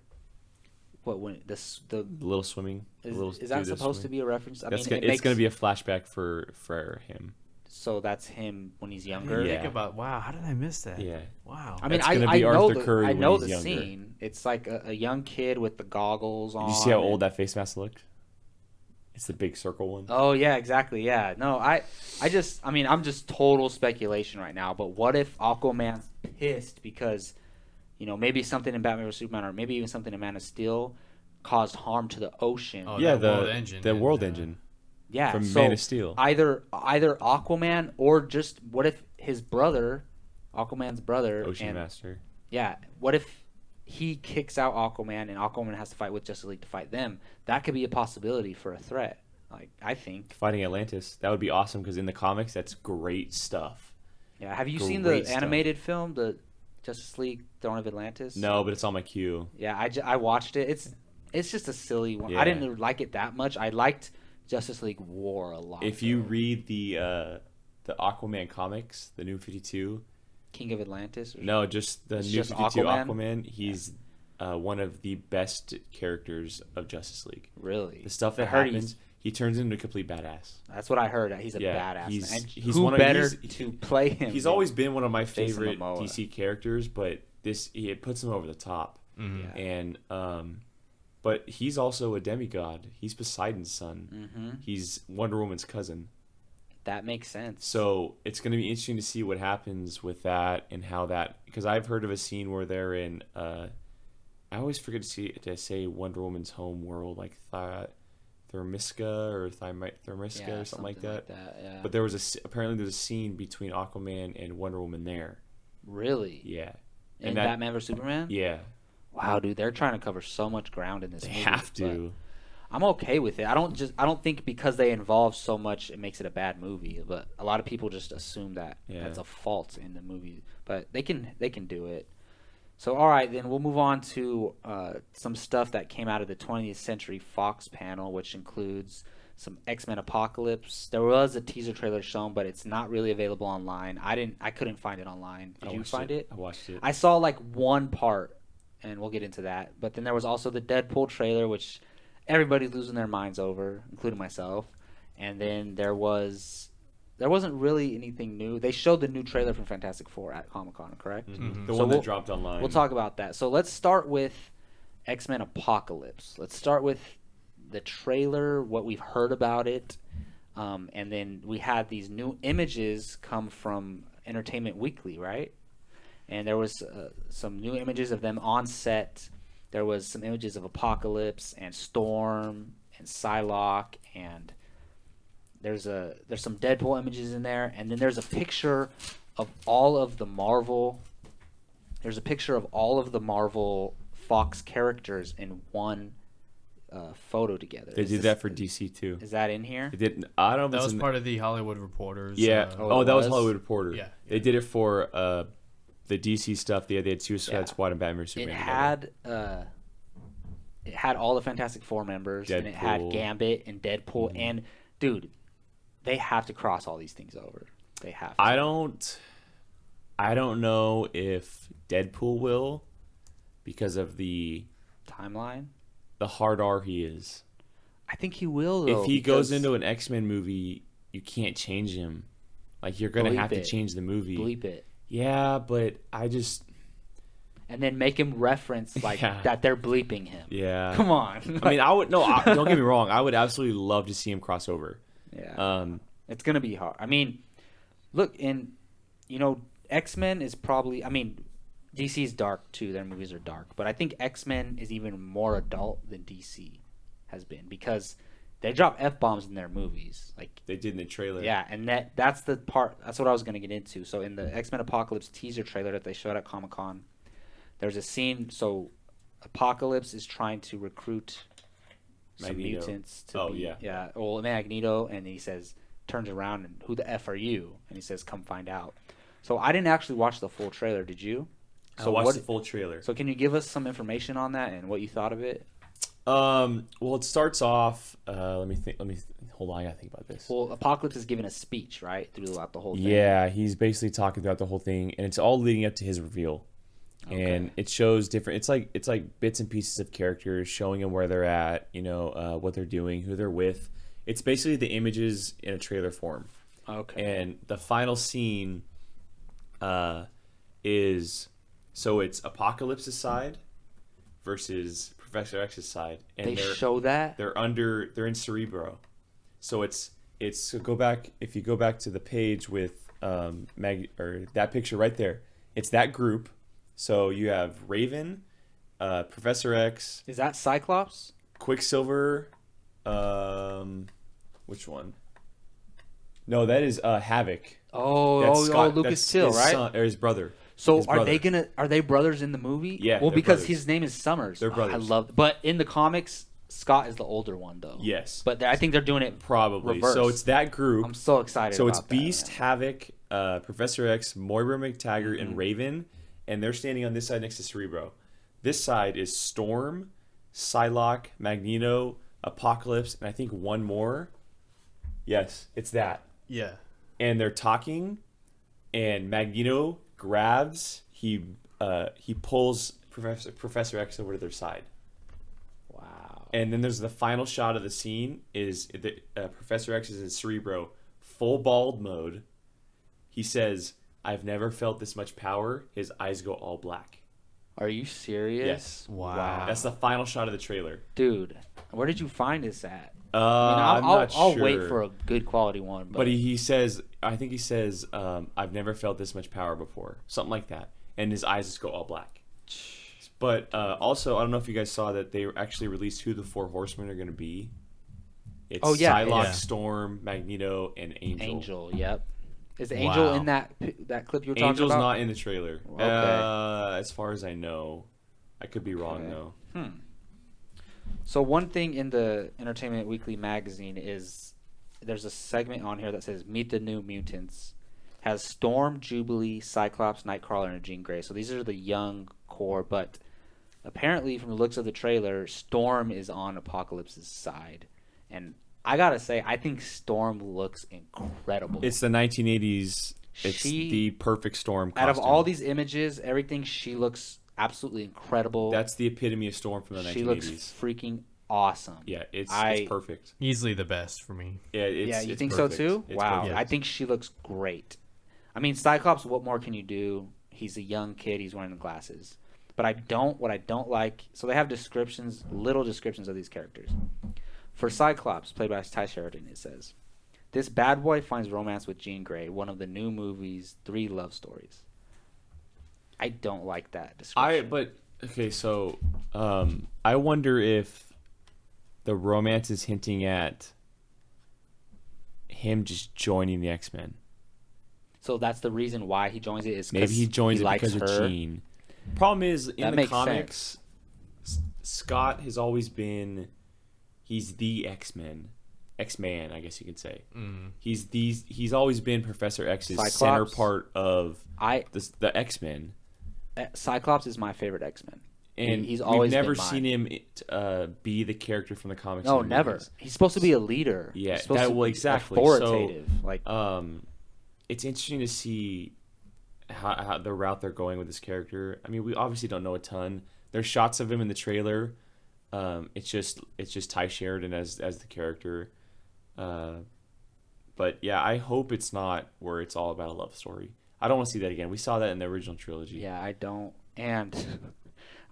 What when the The little swimming. is, the little is that dude that's supposed to swimming. be a reference? I That's mean, it's going to be a flashback for him. so that's him when he's I didn't younger. Yeah. think about, wow, how did I miss that? Yeah. Wow. I mean, That's I gonna be know Arthur Curry I when know he's the younger. scene. It's like a young kid with the goggles on. Did you see how and- old that face mask looked? It's the big circle one. Oh yeah, exactly. Yeah. No, I mean, I'm just total speculation right now. But what if Aquaman's pissed because, maybe something in Batman vs Superman, or maybe even something in Man of Steel, caused harm to the ocean? Oh, yeah, that the World Engine the and, World Engine yeah. from So Man of Steel. either Aquaman or just what if his brother, Aquaman's brother, Ocean and Master. yeah, what if he kicks out Aquaman and Aquaman has to fight with Justice League to fight them? That could be a possibility for a threat. Like, I think. Fighting Atlantis. That would be awesome because in the comics, that's great stuff. Yeah. Have you seen the Great stuff. animated film, the Justice League Throne of Atlantis? No, but it's on my queue. Yeah, I watched it. It's just a silly one. Yeah. I didn't like it that much. I liked Justice League War a lot. If you though. read the Aquaman comics, the New 52, King of Atlantis. no, just the It's New just 52 Aquaman? Aquaman, he's one of the best characters of Justice League. Really? The stuff I that heard happens, he turns into a complete badass. That's what I heard. He's a Yeah, badass. he's- man. And he's who one of- better he's- to play him? He's than always been one of my Jason favorite Momoa. DC characters, but it puts him over the top. Mhm. Yeah. And but he's also a demigod. He's Poseidon's son. Mm-hmm. He's Wonder Woman's cousin. That makes sense. So it's going to be interesting to see what happens with that and how that, because I've heard of a scene where they're in. I always forget to say Wonder Woman's home world, like Thermiska or Thermiska Yeah, or something like that. yeah. But there was apparently there's a scene between Aquaman and Wonder Woman there. Really? Yeah. In And that- Batman vs Superman? Yeah. Wow, dude, they're trying to cover so much ground in this They movie. have but to. I'm okay with it. I don't think because they involve so much it makes it a bad movie. But a lot of people just assume that Yeah. that's a fault in the movie. But they can do it. So all right, then we'll move on to some stuff that came out of the 20th Century Fox panel, which includes some Xmen Apocalypse. There was a teaser trailer shown, but it's not really available online. I couldn't find it online. Did I you watched find it? I watched it. I saw like one part, and we'll get into that. But then there was also the Deadpool trailer, which everybody's losing their minds over, including myself. And then there wasn't really anything new. They showed the new trailer from Fantastic Four at Comic-Con, correct? Mhm. The So one we'll- that dropped online. We'll talk about that. So let's start with X-Men Apocalypse. Let's start with the trailer, what we've heard about it. And then we had these new images come from Entertainment Weekly, right? And there was some new images of them on set. There was some images of Apocalypse and Storm and Psylocke, and there's some Deadpool images in there, and then there's a picture of all of the Marvel. There's a picture of all of the Marvel Fox characters in one photo together. They did that for DC too. Is that in here? They did. I don't know. That If was it's part of the Hollywood Reporters. Yeah. Oh, that was was? Hollywood Reporter. Yeah. They did it for the DC stuff. They had Suicide Yeah. Squad and Batman vs It Superman. had all the Fantastic Four members, and it had Deadpool. Gambit and Deadpool, and dude, they have to cross all these things over. They have to. I don't know if Deadpool will, because of the Timeline. hard R he is. I think he will, though. If he goes because- into an X-Men movie, you can't change him. Like, you're gonna Bleep have to it. change the movie. bleep it, Yeah, but I just and then make him reference like Yeah. that they're bleeping him. yeah. Come on. I mean, don't get me wrong. I would absolutely love to see him cross over. Yeah. It's gonna be hard. I mean, look, X-Men is probably. I mean, DC's dark too. Their movies are dark, but I think X-Men is even more adult than DC has been because they drop F-bombs in their movies. Like, They did in the trailer. yeah, and that's the part. That's what I was gonna get into. So in the X-Men Apocalypse teaser trailer that they showed at Comic-Con, there's a scene. So Apocalypse is trying to recruit some Magneto. mutants to Oh, be, yeah. well, Magneto, and he says, turns around and who the F are you? And he says, come find out. So I didn't actually watch the full trailer. Did you? I watched the full trailer. So can you give us some information on that and what you thought of it? Well, it starts off. Let me hold on. I gotta think about this. Well, Apocalypse is giving a speech, right, throughout the whole thing. Yeah, he's basically talking throughout the whole thing, and it's all leading up to his reveal. And it shows different. It's like bits and pieces of characters showing them where they're at, what they're doing, who they're with. It's basically the images in a trailer form. Okay. And the final scene is so it's Apocalypse's side versus Professor X's side, and They show that? they're in Cerebro. So it's so if you go back to the page with that picture right there, it's that group. So you have Raven, Professor X, Is that Cyclops? Quicksilver, which one? No, that is Havoc. Oh, Lucas That's Till, his right? son, or his brother. So His are they brother. are they brothers in the movie? Yeah, Well, they're because brothers. his name is Summers. They're brothers. I love, but in the comics, Scott is the older one though. Yes. But I think they're doing it Probably. reverse. So it's that group. I'm so excited. So it's about that, Beast, man. Havoc, Professor X, Moira McTaggart, Mm-hmm. and Raven, and they're standing on this side next to Cerebro. This side is Storm, Psylocke, Magneto, Apocalypse, and I think one more. Yes, it's that. Yeah. And they're talking, and Magneto grabs. He pulls Professor X over to their side. Wow. And then there's the final shot of the scene is Professor X is in Cerebro, full bald mode. He says, "I've never felt this much power." His eyes go all black. Are you serious? Yes. Wow. That's the final shot of the trailer. Dude, where did you find this at? I'm not sure. I'll wait for a good quality one. But he says, I think he says, "I've never felt this much power before," something like that, and his eyes just go all black. But also, I don't know if you guys saw that they actually released who the Four Horsemen are going to be. It's Psylocke, Yeah. Storm, Magneto, and Angel. Angel, yep. Is Angel Wow. in that clip you were talking Angel's about? not in the trailer. Okay. As far as I know, I could be wrong Okay. though. So one thing in the Entertainment Weekly magazine is there's a segment on here that says "Meet the New Mutants." Has Storm, Jubilee, Cyclops, Nightcrawler, and Jean Grey. So these are the young core, but apparently from the looks of the trailer, Storm is on Apocalypse's side, and I gotta say, I think Storm looks incredible. It's the 1980s. It's She- the perfect Storm costume. Out of all these images, everything, she looks absolutely incredible. That's the epitome of Storm from the 1980s. She looks freaking awesome. Yeah, it's perfect. Easily the best for me. Yeah, You it's think perfect. so too? It's Wow, perfect. I think she looks great. I mean, Cyclops, what more can you do? He's a young kid. He's wearing the glasses. But what I don't like, so they have little descriptions of these characters. For Cyclops, played by Ty Sheridan, it says, "This bad boy finds romance with Jean Grey, one of the new movie's 3 love stories." I don't like that description. So I wonder if the romance is hinting at him just joining the X-Men. So that's the reason why he joins it. Is Maybe he joins it likes because her. of Jean. Problem is, in That the makes comics, Scott has always been, he's the X-Man, I guess you could say. He's always been Professor X's Cyclops? center part of I the X-Men. Cyclops is my favorite X-Men. And he's always we've never been seen him be the character from the comics. No, in the never. movies. He's supposed to be a leader. Yeah, He's supposed to be exactly. authoritative. It's interesting to see how the route they're going with this character. I mean, we obviously don't know a ton. There's shots of him in the trailer. It's just Ty Sheridan as the character. But yeah, I hope it's not where it's all about a love story. I don't want to see that again. We saw that in the original trilogy. Yeah, I don't. And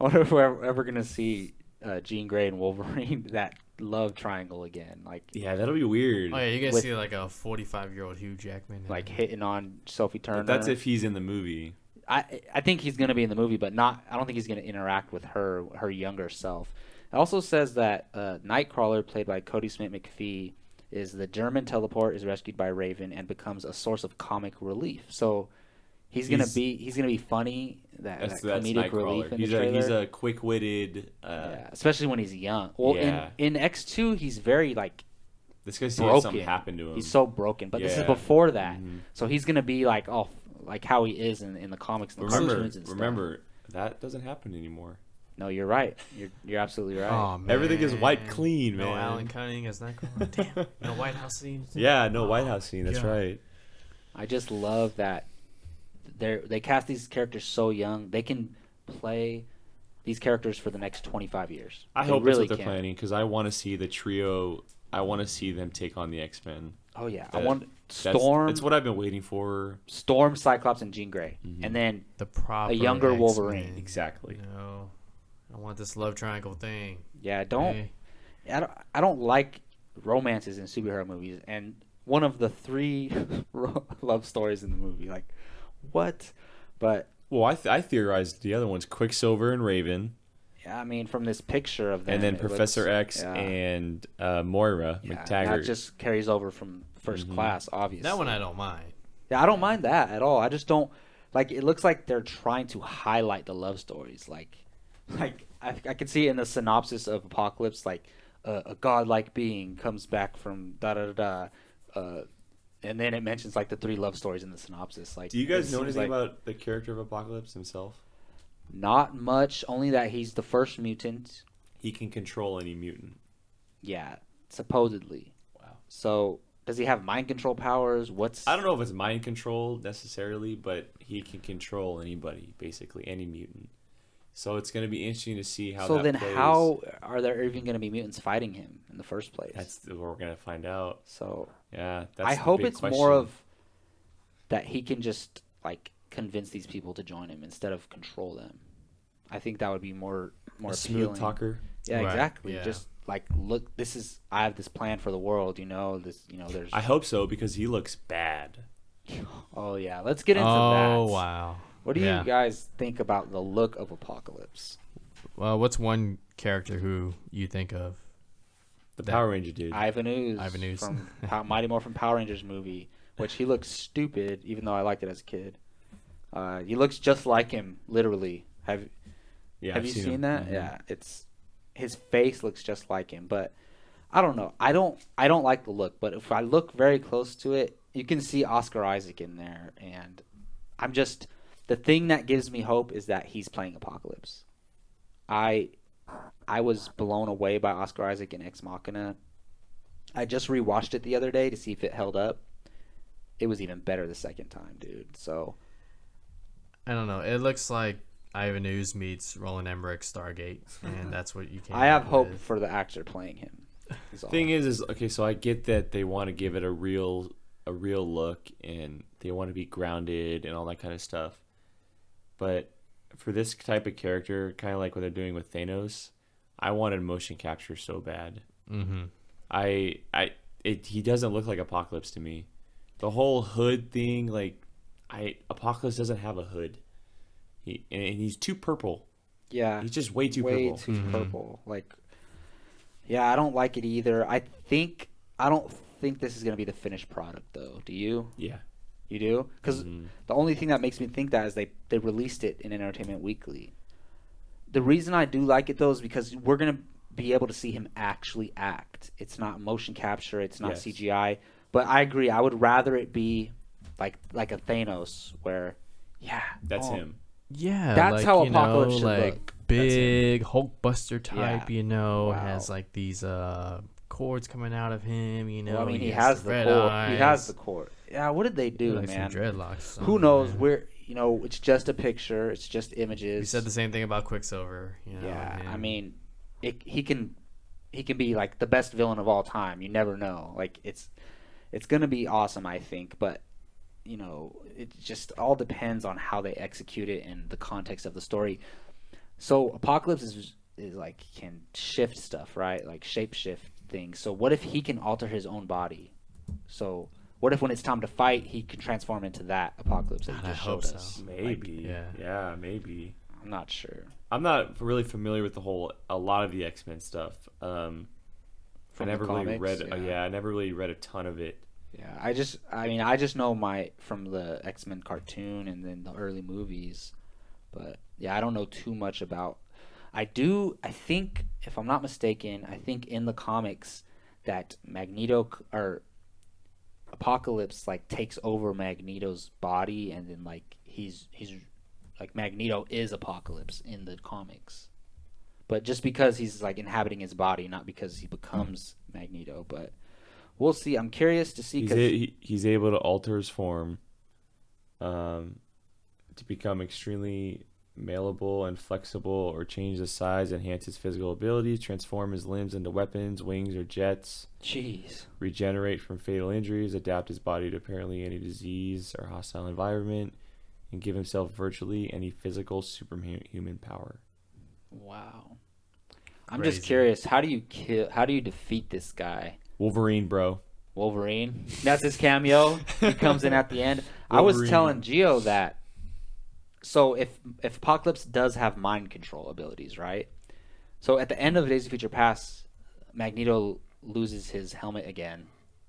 I wonder if we're ever gonna see Jean Grey and Wolverine that love triangle again. Like, Yeah, that'll be weird. Oh yeah, you guys With- see like a 45-year-old Hugh Jackman. like hitting on Sophie Turner. But that's if he's in the movie. I think he's gonna be in the movie, but not. I don't think he's gonna interact with her younger self. It also says that Nightcrawler, played by Cody Smith McPhee, is the German teleport, is rescued by Raven and becomes a source of comic relief. So he's gonna be funny. That's comedic relief in the trailer. He's a quick-witted. Yeah, especially when he's young. Well, Yeah. in X2, he's very like This guy's seen broken. something happen to him. He's so broken. But this is Yeah. before that, Mhm. so he's gonna be like like how he is in the comics and the cartoons and stuff. Remember, that doesn't happen anymore. No, you're right. You're absolutely right. Oh, man. Everything is wiped clean, No man. Alan Cunning as Nightcrawler. Damn. No White House scene. Yeah, no White House scene. That's God. right. I just love that they cast these characters so young. They can play these characters for the next 25 years. I They hope really that's what they're can. planning because I want to see the trio. I want to see them take on the X-Men. Oh yeah, I That- want That's Storm, That's what I've been waiting for. Storm, Cyclops, and Jean Grey, Mhm. and then The proper younger X-Men. Wolverine. Exactly. No, I want this love triangle thing. yeah, Hey. I don't like romances in superhero movies, and one of the 3 love stories in the movie, like what? But Well, I theorized the other ones: Quicksilver and Raven, yeah, I mean, from this picture of them, and then it Professor looks- X yeah. and Moira Yeah, McTaggart. that just carries over from first Mhm. class, obviously. That one I don't mind. Yeah, I don't mind that at all. I just don't like. It looks like they're trying to highlight the love stories. Like I can see it in the synopsis of Apocalypse. Like a godlike being comes back from da da da da, and then it mentions like the 3 love stories in the synopsis. Like, Do you it guys know seems anything like about the character of Apocalypse himself? Not much. Only that he's the first mutant. He can control any mutant. Yeah, supposedly. Wow. So does he have mind control powers? What's I don't know if it's mind control necessarily, but he can control anybody, basically any mutant. So it's going to be interesting to see how. So that then, plays. how are there even going to be mutants fighting him in the first place? That's what we're going to find out. So Yeah, that's I the hope big it's question. more of that he can just like convince these people to join him instead of control them. I think that would be more a smooth appealing. talker. Yeah, Right, exactly. yeah. Just like, look, I have this plan for the world. There's. I hope so because he looks bad. Oh yeah, let's get into Oh that. wow. What do Yeah. you guys think about the look of Apocalypse? Well, what's one character who you think of? The That- Power Ranger dude. Ivan Ooze Ivan Ooze. from Mighty Morphin Power Rangers movie, which he looks stupid, even though I liked it as a kid. He looks just like him, literally. Have Yeah, Have I've you seen seen him. that? Mhm. Yeah, his face looks just like him, but I don't know. I don't like the look, but if I look very close to it, you can see Oscar Isaac in there, and I'm just the thing that gives me hope is that he's playing Apocalypse. I was blown away by Oscar Isaac in Ex Machina. I just rewatched it the other day to see if it held up. It was even better the second time, dude. So I don't know. It looks like Ivan Ooze meets Roland Emmerich Stargate, and that's what you came I have up hope with. for the actor playing him. is all. Thing is okay. So I get that they want to give it a real look, and they want to be grounded and all that kind of stuff. But for this type of character, kind of like what they're doing with Thanos, I wanted motion capture so bad. Mm-hmm. He doesn't look like Apocalypse to me. The whole hood thing, like, Apocalypse doesn't have a hood. And he's too purple. Yeah, He's just way too way purple. too Mhm. purple. Like, yeah, I don't like it either. I don't think this is gonna be the finished product, though. Do you? Yeah. You do? Because the only thing that makes me think that is they released it in Entertainment Weekly. The reason I do like it, though, is because we're going to be able to see him actually act. It's not motion capture. It's not CGI. But I agree. I would rather it be like a Thanos where, that's him. Yeah, that's like, how you Apocalypse know, should like look. big Hulkbuster type, Yeah. you know, Wow. has like these cords coming out of him, you know. Well, I mean, he has has the red core. eyes. He has the core. Yeah, what did they He do, like man? some dreadlocks. Who knows? Man. It's just a picture. It's just images. We said the same thing about Quicksilver. You know, Yeah, him. I mean, he can be like the best villain of all time. You never know. Like it's gonna be awesome, I think. But it just all depends on how they execute it and the context of the story. So Apocalypse is like can shift stuff, right? Like shape shift things. So what if he can alter his own body? So what if when it's time to fight, he can transform into that Apocalypse that God, you I just hope showed so. us? Maybe. Like, Yeah, maybe. I'm not sure. I'm not really familiar with a lot of the X-Men stuff. I never really read. I never really read a ton of it. Yeah, I just know from the X-Men cartoon and then the early movies, but yeah, I don't know too much about. I think, if I'm not mistaken, I think in the comics that Magneto or Apocalypse like takes over Magneto's body, and then like he's like Magneto is Apocalypse in the comics, but just because he's like inhabiting his body, not because he becomes Magneto. But we'll see. I'm curious to see because He's able to alter his form, to become extremely malleable and flexible, or change the size, enhance his physical abilities, transform his limbs into weapons, wings, or jets. Jeez. Regenerate from fatal injuries, adapt his body to apparently any disease or hostile environment, and give himself virtually any physical superhuman power. Wow. I'm just curious. How do you defeat this guy? Wolverine, bro. Wolverine. That's his cameo. He comes in at the end. I was telling Gio that. So if Apocalypse does have mind control abilities, right? So at the end of Days of Future Past, Magneto loses his helmet again,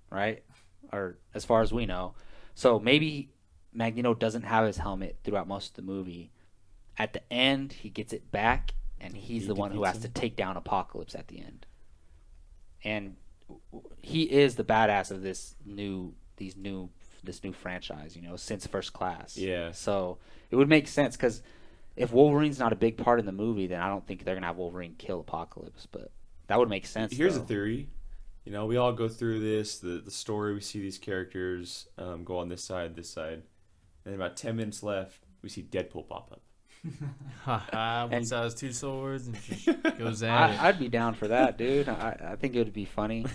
right? Or as far as we know. So maybe Magneto doesn't have his helmet throughout most of the movie. At the end, he gets it back, and he's the one who has to take down Apocalypse at the end. And he is the badass of this new franchise, since First Class. Yeah. So it would make sense because if Wolverine's not a big part in the movie, then I don't think they're gonna have Wolverine kill Apocalypse. But that would make sense. Here's a theory. We all go through this, the story. We see these characters go on this side, and about 10 minutes left, we see Deadpool pop up. One has two swords and just goes at it. I'd be down for that, dude. I think it would be funny.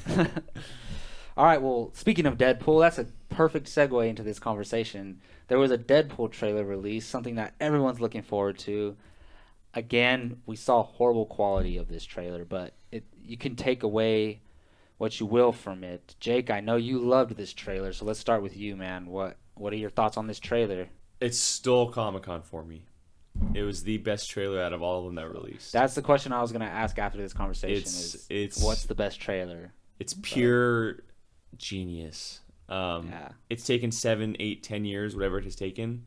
All right, well, speaking of Deadpool, that's a perfect segue into this conversation. There was a Deadpool trailer released, something that everyone's looking forward to. Again, we saw horrible quality of this trailer, but you can take away what you will from it. Jake, I know you loved this trailer, so let's start with you, man. What are your thoughts on this trailer? It stole Comic-Con for me. It was the best trailer out of all of them that released. That's the question I was going to ask after this conversation is what's the best trailer? It's pure genius. It's taken 7, 8, 10 years, whatever it has taken,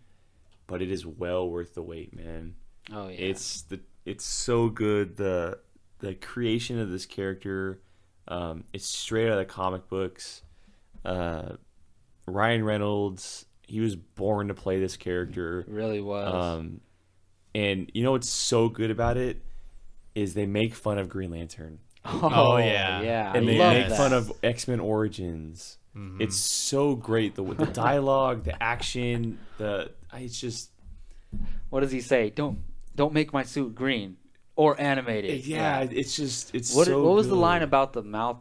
but it is well worth the wait, man. Oh yeah. It's so good. The creation of this character, it's straight out of the comic books. Ryan Reynolds, he was born to play this character. It really was. And what's so good about it is they make fun of Green Lantern. Oh yeah. Yeah. And I they love make that. fun of X-Men Origins. Mm-hmm. It's so great. The dialogue, the action, it's just. What does he say? Don't make my suit green or animated. Yeah, it's just what so was good. the line about the mouth,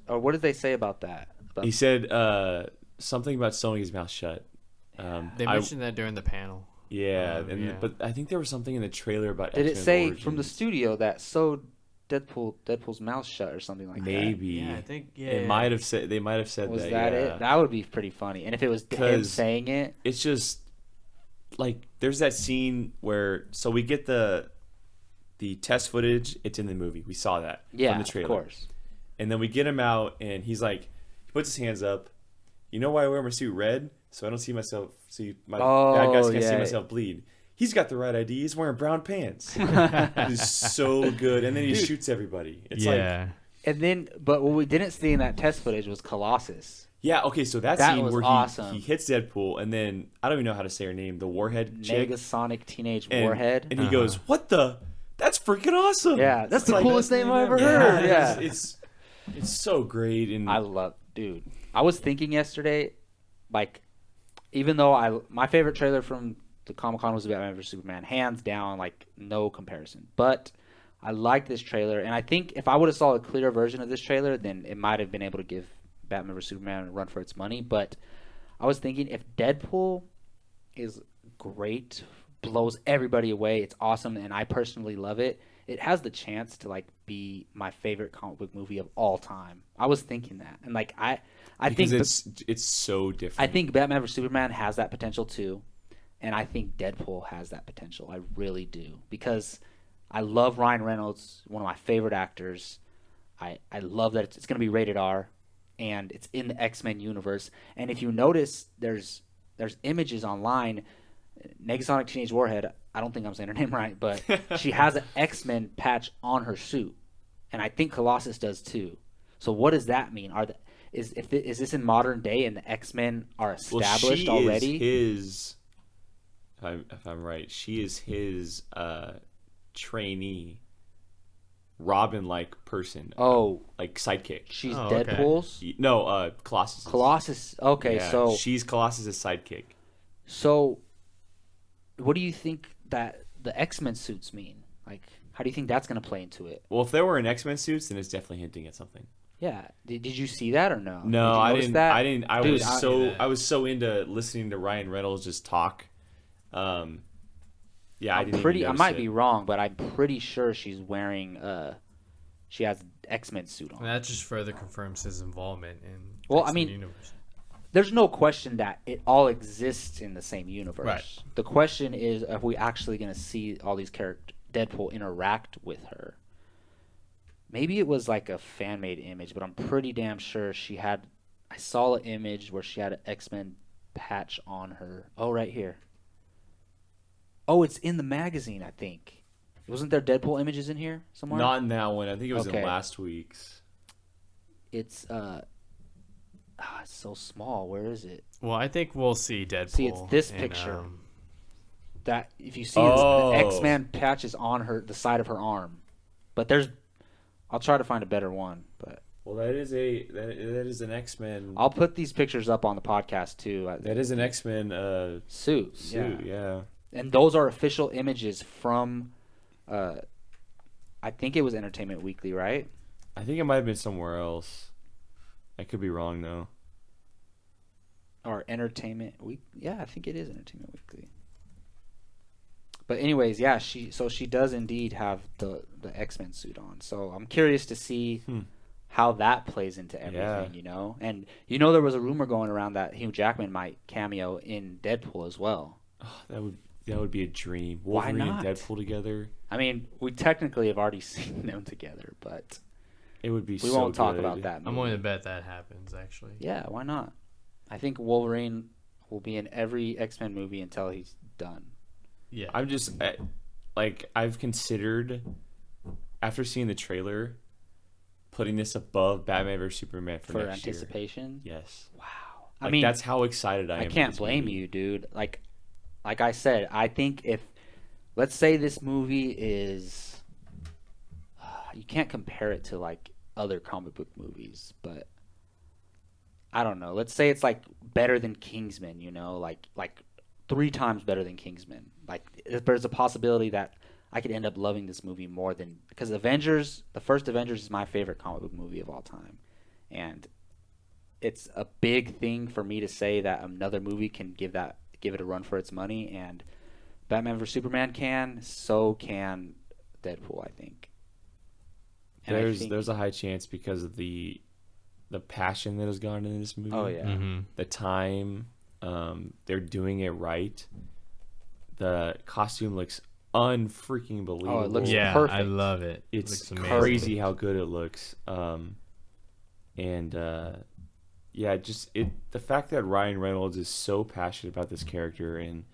or what did they say about that? He said something about sewing his mouth shut. They mentioned that during the panel. Yeah, but I think there was something in the trailer about. Did X-Men it say Origins. from the studio that sewed Deadpool's mouth shut or something like Maybe. Yeah, I think. Yeah. They might have said that. Was that. that yeah. it? That would be pretty funny. And if it was him saying it, it's just like there's that scene where we get the test footage. It's in the movie. We saw that from the trailer. Of course. And then we get him out, and he's like, he puts his hands up. you know why I wear my suit red? So I don't see bad Oh, guys can't see yeah. myself bleed. He's got the right idea. He's wearing brown pants. It is so good. And then he shoots everybody. It's like, And then, but what we didn't see in that test footage was Colossus. yeah, okay, so that scene was where awesome. he hits Deadpool, and then, I don't even know how to say her name, the Warhead chick. Negasonic Teenage And, Warhead. And he goes, what the? That's freaking awesome. Yeah, that's It's the like, coolest name I ever heard. Yeah. It's so great. And Dude, I was thinking yesterday, like, even though my favorite trailer from the Comic-Con was Batman vs. Superman, hands down, like, no comparison. But I liked this trailer, and I think if I would have saw a clearer version of this trailer, then it might have been able to give Batman vs. Superman a run for its money. But I was thinking if Deadpool is great, blows everybody away, it's awesome, and I personally love it, it has the chance to, like, be my favorite comic book movie of all time. I was thinking that. And, like, I think it's so different. I think Batman vs. Superman has that potential too. And I think Deadpool has that potential. I really do. Because I love Ryan Reynolds, one of my favorite actors. I love that it's going to be rated R, and it's in the X-Men universe. And if you notice, there's images online. Negasonic Teenage Warhead, I don't think I'm saying her name right, but she has an X-Men patch on her suit. And I think Colossus does too. So what does that mean? Is this in modern day and the X-Men are established already? If I'm right, she is his trainee, Robin-like person. Like sidekick. She's okay. Deadpool's? No, Colossus. Colossus. Okay, yeah, so she's Colossus' sidekick. So, what do you think that the X-Men suits mean? Like, how do you think that's going to play into it? Well, if there were in X-Men suits, then it's definitely hinting at something. Yeah. Did you see that or no? No, I didn't. That? I didn't. Dude, I was so into listening to Ryan Reynolds just talk. Yeah, I didn't. I might be wrong, but I'm pretty sure she's wearing. She has X-Men suit on. And that just further confirms his involvement in. Well, X-Men I mean, universe. There's no question that it all exists in the same universe. Right. The question is, are we actually going to see all these characters, Deadpool, interact with her? Maybe it was like a fan-made image, but I'm pretty damn sure she had. I saw an image where she had an X-Men patch on her. Oh, right here. Oh, it's in the magazine, I think. Wasn't there Deadpool images in here somewhere? Not in that one. I think it was Okay. in last week's. It's it's so small. Where is it? Well, I think we'll see Deadpool. See, it's this in, picture. That if you see Oh. the X-Man patch is on the side of her arm, but I'll try to find a better one. But Well, that is an X-Men. I'll put these pictures up on the podcast too. That is an X-Men suit. suit. Yeah. And those are official images from. I think it was Entertainment Weekly, right? I think it might have been somewhere else. I could be wrong though. Or Entertainment Week. Yeah, I think it is Entertainment Weekly. But anyways, yeah, she does indeed have the X-Men suit on. So I'm curious to see how that plays into everything, you know? And there was a rumor going around that Hugh Jackman might cameo in Deadpool as well. Oh, that would be a dream. Why Wolverine not? and Deadpool together. I mean, we technically have already seen them together, but It would be we so won't talk good. about that movie. I'm willing to bet that happens, actually. Yeah, why not? I think Wolverine will be in every X-Men movie until he's done. Yeah. I'm just I've considered after seeing the trailer putting this above Batman vs Superman for next anticipation. year. Yes. Wow. I mean, that's how excited I am. I can't blame you, dude. Like I said, I think if let's say this movie is you can't compare it to like other comic book movies, but I don't know. Let's say it's like better than Kingsman, like 3 times better than Kingsman. Like there's a possibility that I could end up loving this movie more than because the first Avengers is my favorite comic book movie of all time. And it's a big thing for me to say that another movie can give it a run for its money, and Batman vs Superman so can Deadpool, I think. And there's a high chance because of the passion that has gone into this movie. Oh yeah. Mm-hmm. The time, they're doing it right. The costume looks unfreaking believable. Oh, it looks Yeah, perfect. I love it. It's looks amazing. crazy how good it looks. And yeah, the fact that Ryan Reynolds is so passionate about this character, and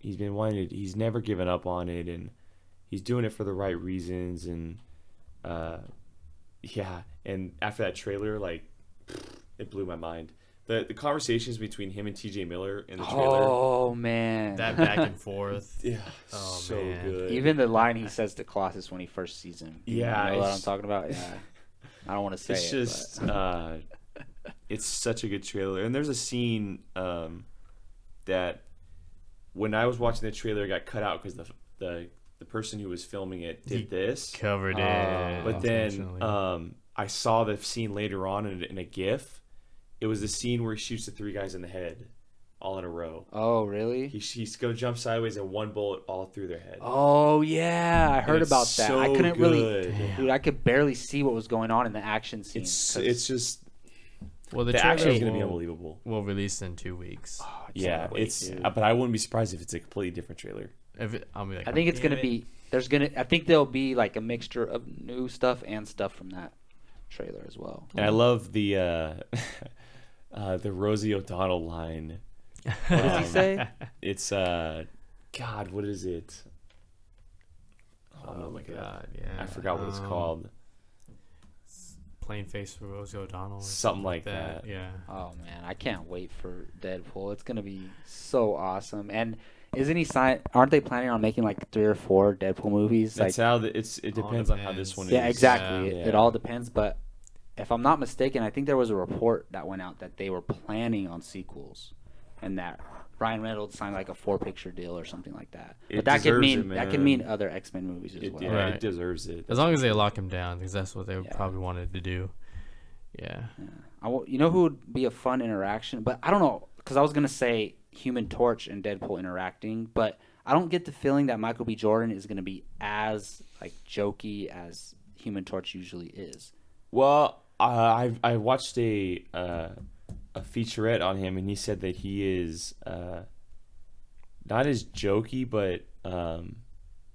he's never given up on it, and he's doing it for the right reasons, and yeah, and after that trailer, like, it blew my mind. The conversations between him and T.J. Miller in the trailer. Oh man, That back and forth. Yeah, Oh, so man. good. even the line he says to Colossus when he first sees him. Yeah, you know what I'm it's- talking about. Yeah, I don't want to say It's it. just it's such a good trailer, and there's a scene that when I was watching the trailer it got cut out because the person who was filming it did this, Covered it. but then unfortunately. I saw the scene later on in a GIF. It was the scene where he shoots the 3 guys in the head all in a row. Oh really? He's gonna jump sideways and one bullet all through their head. Oh yeah, I heard It's about that. I so couldn't good. really, dude. I could barely see what was going on in the action scene. It's just Well, the the action is trailer gonna be will, unbelievable. will release in 2 weeks. Oh, I Yeah, can't wait, it's dude. but I wouldn't be surprised if it's a completely different trailer. I'll be like, I think it's "Damn gonna it." be. I think there'll be like a mixture of new stuff and stuff from that trailer as well. And I love the Rosie O'Donnell line. What does he say? It's God, what is it? Oh my look it up. god, yeah. I forgot what it's called. Plain face for Rosie O'Donnell. Or Something like that. Yeah. Oh man, I can't wait for Deadpool. It's gonna be so awesome. And aren't they planning on making like 3 or 4 Deadpool movies? That's Like, how it depends on how this depends. one yeah, is. exactly. Yeah. It all depends. But if I'm not mistaken, I think there was a report that went out that they were planning on sequels, and that Ryan Reynolds signed like a 4-picture deal or something like that. It But that could deserves mean it, man. other X-Men movies as well. Yeah, Right. it deserves it. As long as they lock him down, because that's what they Yeah. probably wanted to do. Yeah. You know who would be a fun interaction? But I don't know, because I was gonna say Human Torch and Deadpool interacting, but I don't get the feeling that Michael B. Jordan is gonna be as like jokey as Human Torch usually is. Well, I watched a featurette on him, and he said that he is not as jokey, but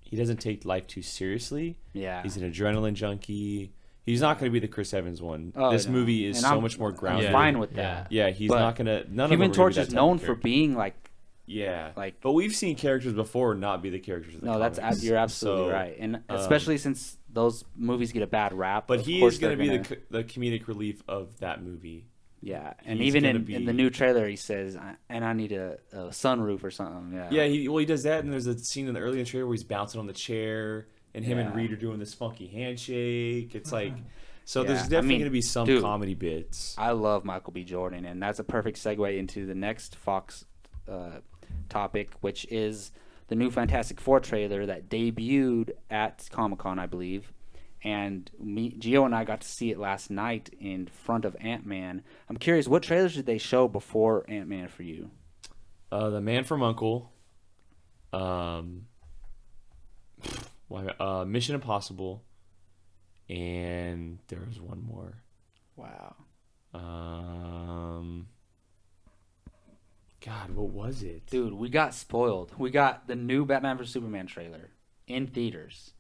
he doesn't take life too seriously. Yeah, He's an adrenaline junkie. He's not going to be the Chris Evans one. Oh, This no. movie is And so I'm- much more I'm grounded. fine with Yeah. that. Yeah, he's But not going to. None Human of them are Torch gonna is be that type known of for character. being like Yeah, like- but we've seen characters before not be the characters. In the no, comics. you're absolutely So, right, and especially since those movies get a bad rap. But of he course is going to they're be gonna- the comedic relief of that movie. Yeah, and He's even gonna in the be- new trailer, he says, "And I need a sunroof or something." Yeah. Yeah, he does that, and there's a scene in the early trailer where he's bouncing on the chair, and him and Yeah. Reed are doing this funky handshake. It's like, so Yeah, there's I definitely mean, going to be some dude, comedy bits. I love Michael B. Jordan, and that's a perfect segue into the next Fox topic, which is the new Fantastic Four trailer that debuted at Comic-Con, I believe. And Gio and I got to see it last night in front of Ant-Man. I'm curious, what trailers did they show before Ant-Man for you? The Man from U.N.C.L.E., Mission Impossible, and there was one more. Wow. God, what was it? Dude, we got spoiled. We got the new Batman vs. Superman trailer in theaters.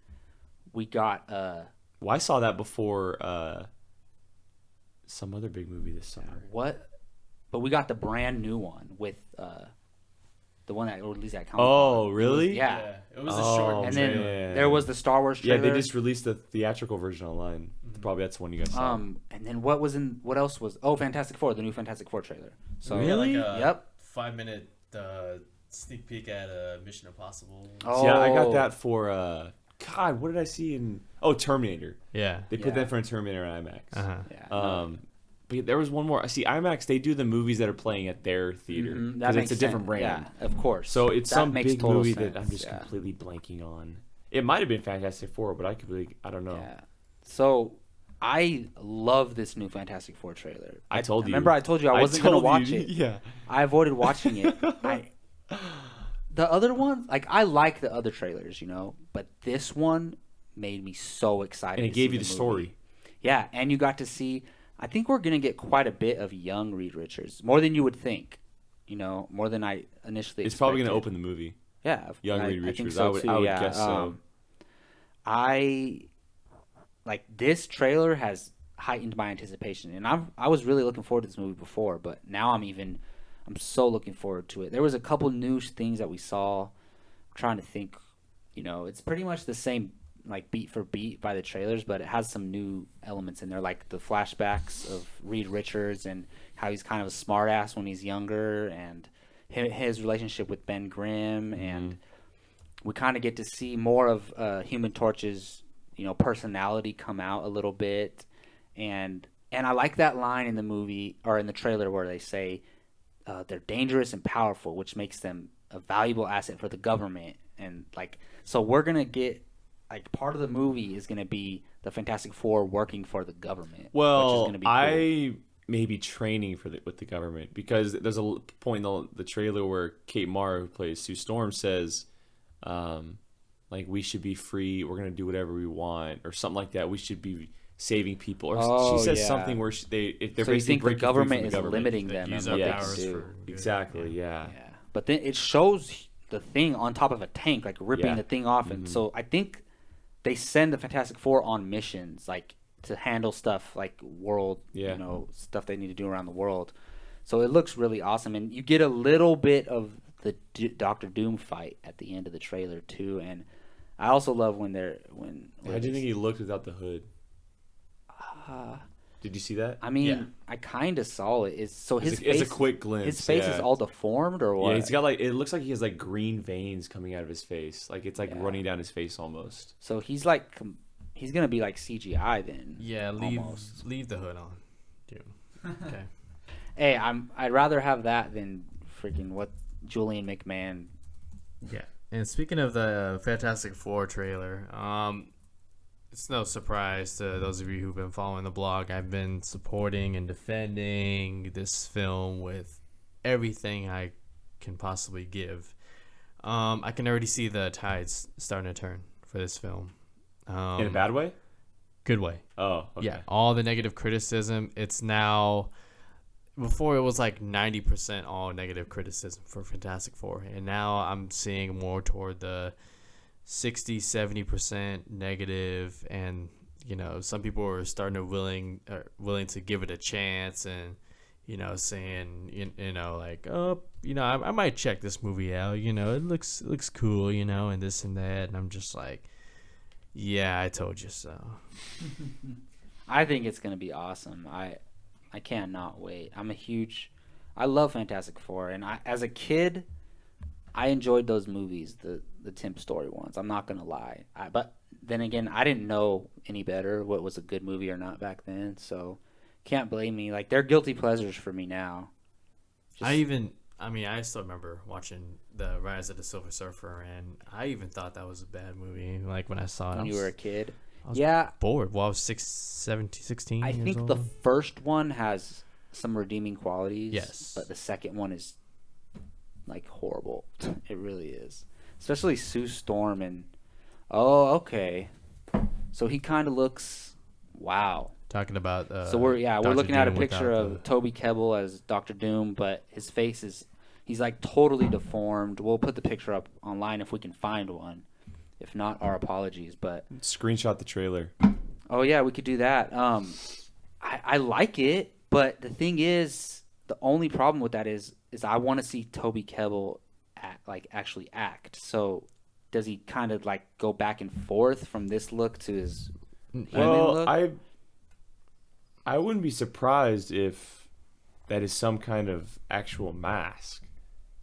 We got Well, I saw that before some other big movie this summer. what? But we got the brand new one with the one that released at Comic-Con. Oh, really? Yeah. It was Oh, a short And trailer. then there was the Star Wars Yeah, trailer. they just released the theatrical version online. Probably that's the one you guys saw. and then what else was Fantastic Four, the new Fantastic Four trailer. So Really? Like a Yep. 5-minute sneak peek at Mission Impossible. Oh. Yeah, I got that for God, what did I see in Terminator. Yeah. They put Yeah. that for Terminator IMAX. Uh-huh. Yeah. But there was one more. See, IMAX, they do the movies that are playing at their theater Mhm, that because makes it's a different sense. brand. Yeah, of course. So it's That some makes big total movie sense, that I'm just yeah. completely blanking on. It might have been Fantastic Four, but I don't know. Yeah. So I love this new Fantastic Four trailer. I told you. Remember I told you I wasn't going to told watch you. it. Yeah. I avoided watching it. The other one, like I like the other trailers, but this one made me so excited. And it to gave see you the movie. story. Yeah, and you got to see. I think we're gonna get quite a bit of young Reed Richards, more than you would think. More than I initially. It's probably going to expected. open the movie. Yeah, Young I Reed think Richards. so I would too, yeah. guess so. I like this trailer has heightened my anticipation. And I was really looking forward to this movie before, but now I'm so looking forward to it. There was a couple new things that we saw. I'm trying to think, it's pretty much the same like beat for beat by the trailers, but it has some new elements in there, like the flashbacks of Reed Richards and how he's kind of a smartass when he's younger, and his relationship with Ben Grimm, and we kind of get to see more of Human Torch's personality come out a little bit, and I like that line in the movie or in the trailer where they say they're dangerous and powerful, which makes them a valuable asset for the government, and like so we're gonna get. Like, part of the movie is going to be the Fantastic Four working for the government. Well, which is gonna be cool. I may be training with the government, because there's a point in the trailer where Kate Mara, who plays Sue Storm, says, like, we should be free. We're going to do whatever we want, or something like that. We should be saving people. Or she says something where if they're so you think the government is government. limiting them use and what our they can powers do. for good. Exactly, yeah. But then it shows the thing on top of a tank, like ripping the thing off. And so I think they send the Fantastic Four on missions, like to handle stuff like world, stuff they need to do around the world. So it looks really awesome, and you get a little bit of the Doctor Doom fight at the end of the trailer too. And I also love when How do you think he looked without the hood? Did you see that? I mean, I kind of saw it. It's a quick glimpse. His face is all deformed, or what? Yeah, he's got it looks like he has like green veins coming out of his face, like it's like running down his face almost. So he's like, he's gonna be like CGI then. Yeah, leave the hood on, dude. Okay. Hey, I'd rather have that than freaking what Julian McMahon. Yeah. And speaking of the Fantastic Four trailer, it's no surprise to those of you who've been following the blog. I've been supporting and defending this film with everything I can possibly give. I can already see the tides starting to turn for this film. In a bad way? Good way. Oh, okay. Yeah, all the negative criticism. It's now... Before it was like 90% all negative criticism for Fantastic Four. And now I'm seeing more toward the 60-70% negative, and some people are starting to willing to give it a chance, and saying like, I might check this movie out, it looks cool, and this and that, and I'm just like, yeah, I told you so. I think it's gonna be awesome. I cannot wait. I love Fantastic Four, and as a kid I enjoyed those movies, the Tim Story ones. I'm not gonna lie, but then again, I didn't know any better what was a good movie or not back then, so can't blame me. Like, they're guilty pleasures for me now. I still remember watching The Rise of the Silver Surfer, and I even thought that was a bad movie. Like, when I saw it, when you were a kid, I was bored. Well, I was 16 I years think old. the first one has some redeeming qualities. Yes, but the second one is like horrible. It really is. Especially Sue Storm and okay. So he kind of looks talking about so we're looking at a Doom picture of Toby Kebbell as Dr. Doom, but his face he's like totally deformed. We'll put the picture up online if we can find one. If not, our apologies, but screenshot the trailer. Oh yeah, we could do that. I like it, but the thing is, the only problem with that is I want to see Toby Kebbell actually act. So does he kind of like go back and forth from this look to his look? I wouldn't be surprised if that is some kind of actual mask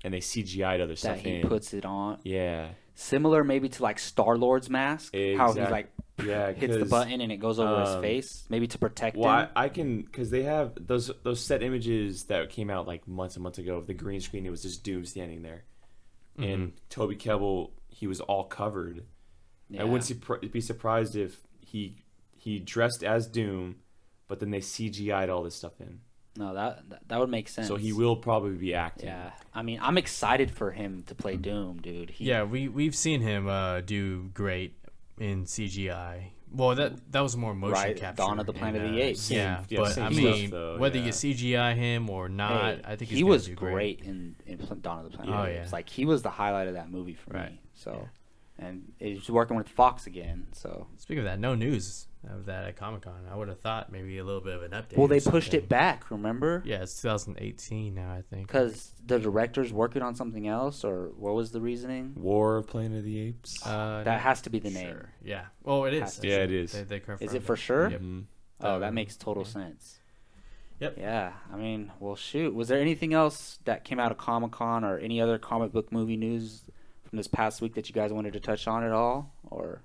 and they CGI'd other stuff that he in. puts it on. Yeah. Similar maybe to like Star-Lord's mask. Exactly. How he's like hits the button and it goes over his face, maybe to protect him. I can, because they have those set images that came out like months and months ago of the green screen. It was just Doom standing there, and Toby Kebbell, he was all covered. Yeah. I wouldn't be surprised if he dressed as Doom, but then they CGI'd all this stuff in. No, that would make sense. So he will probably be acting. Yeah, I mean, I'm excited for him to play Doom, dude. We've seen him do great in CGI. Well, that was more motion capture. Dawn of the Planet of the Apes. But I mean, whether you CGI him or not, I think he was great in Dawn of the Planet of the Apes. Like, he was the highlight of that movie for me. So, and he's working with Fox again. So, speaking of that, no news of that at Comic-Con. I would have thought maybe a little bit of an update. Well, or they pushed something. it back, remember? Yeah, it's 2018 now, I think. Because the director's working on something else, or what was the reasoning? War of Planet of the Apes. That has to be the name. Sure. Yeah. Well, it Has is. to be. Yeah, it actually. is. They confirmed Is it for sure? Yep. Mhm. Oh, that makes total sense. Yep. Yeah, I mean, well, shoot. Was there anything else that came out of Comic-Con or any other comic book movie news from this past week that you guys wanted to touch on at all? Or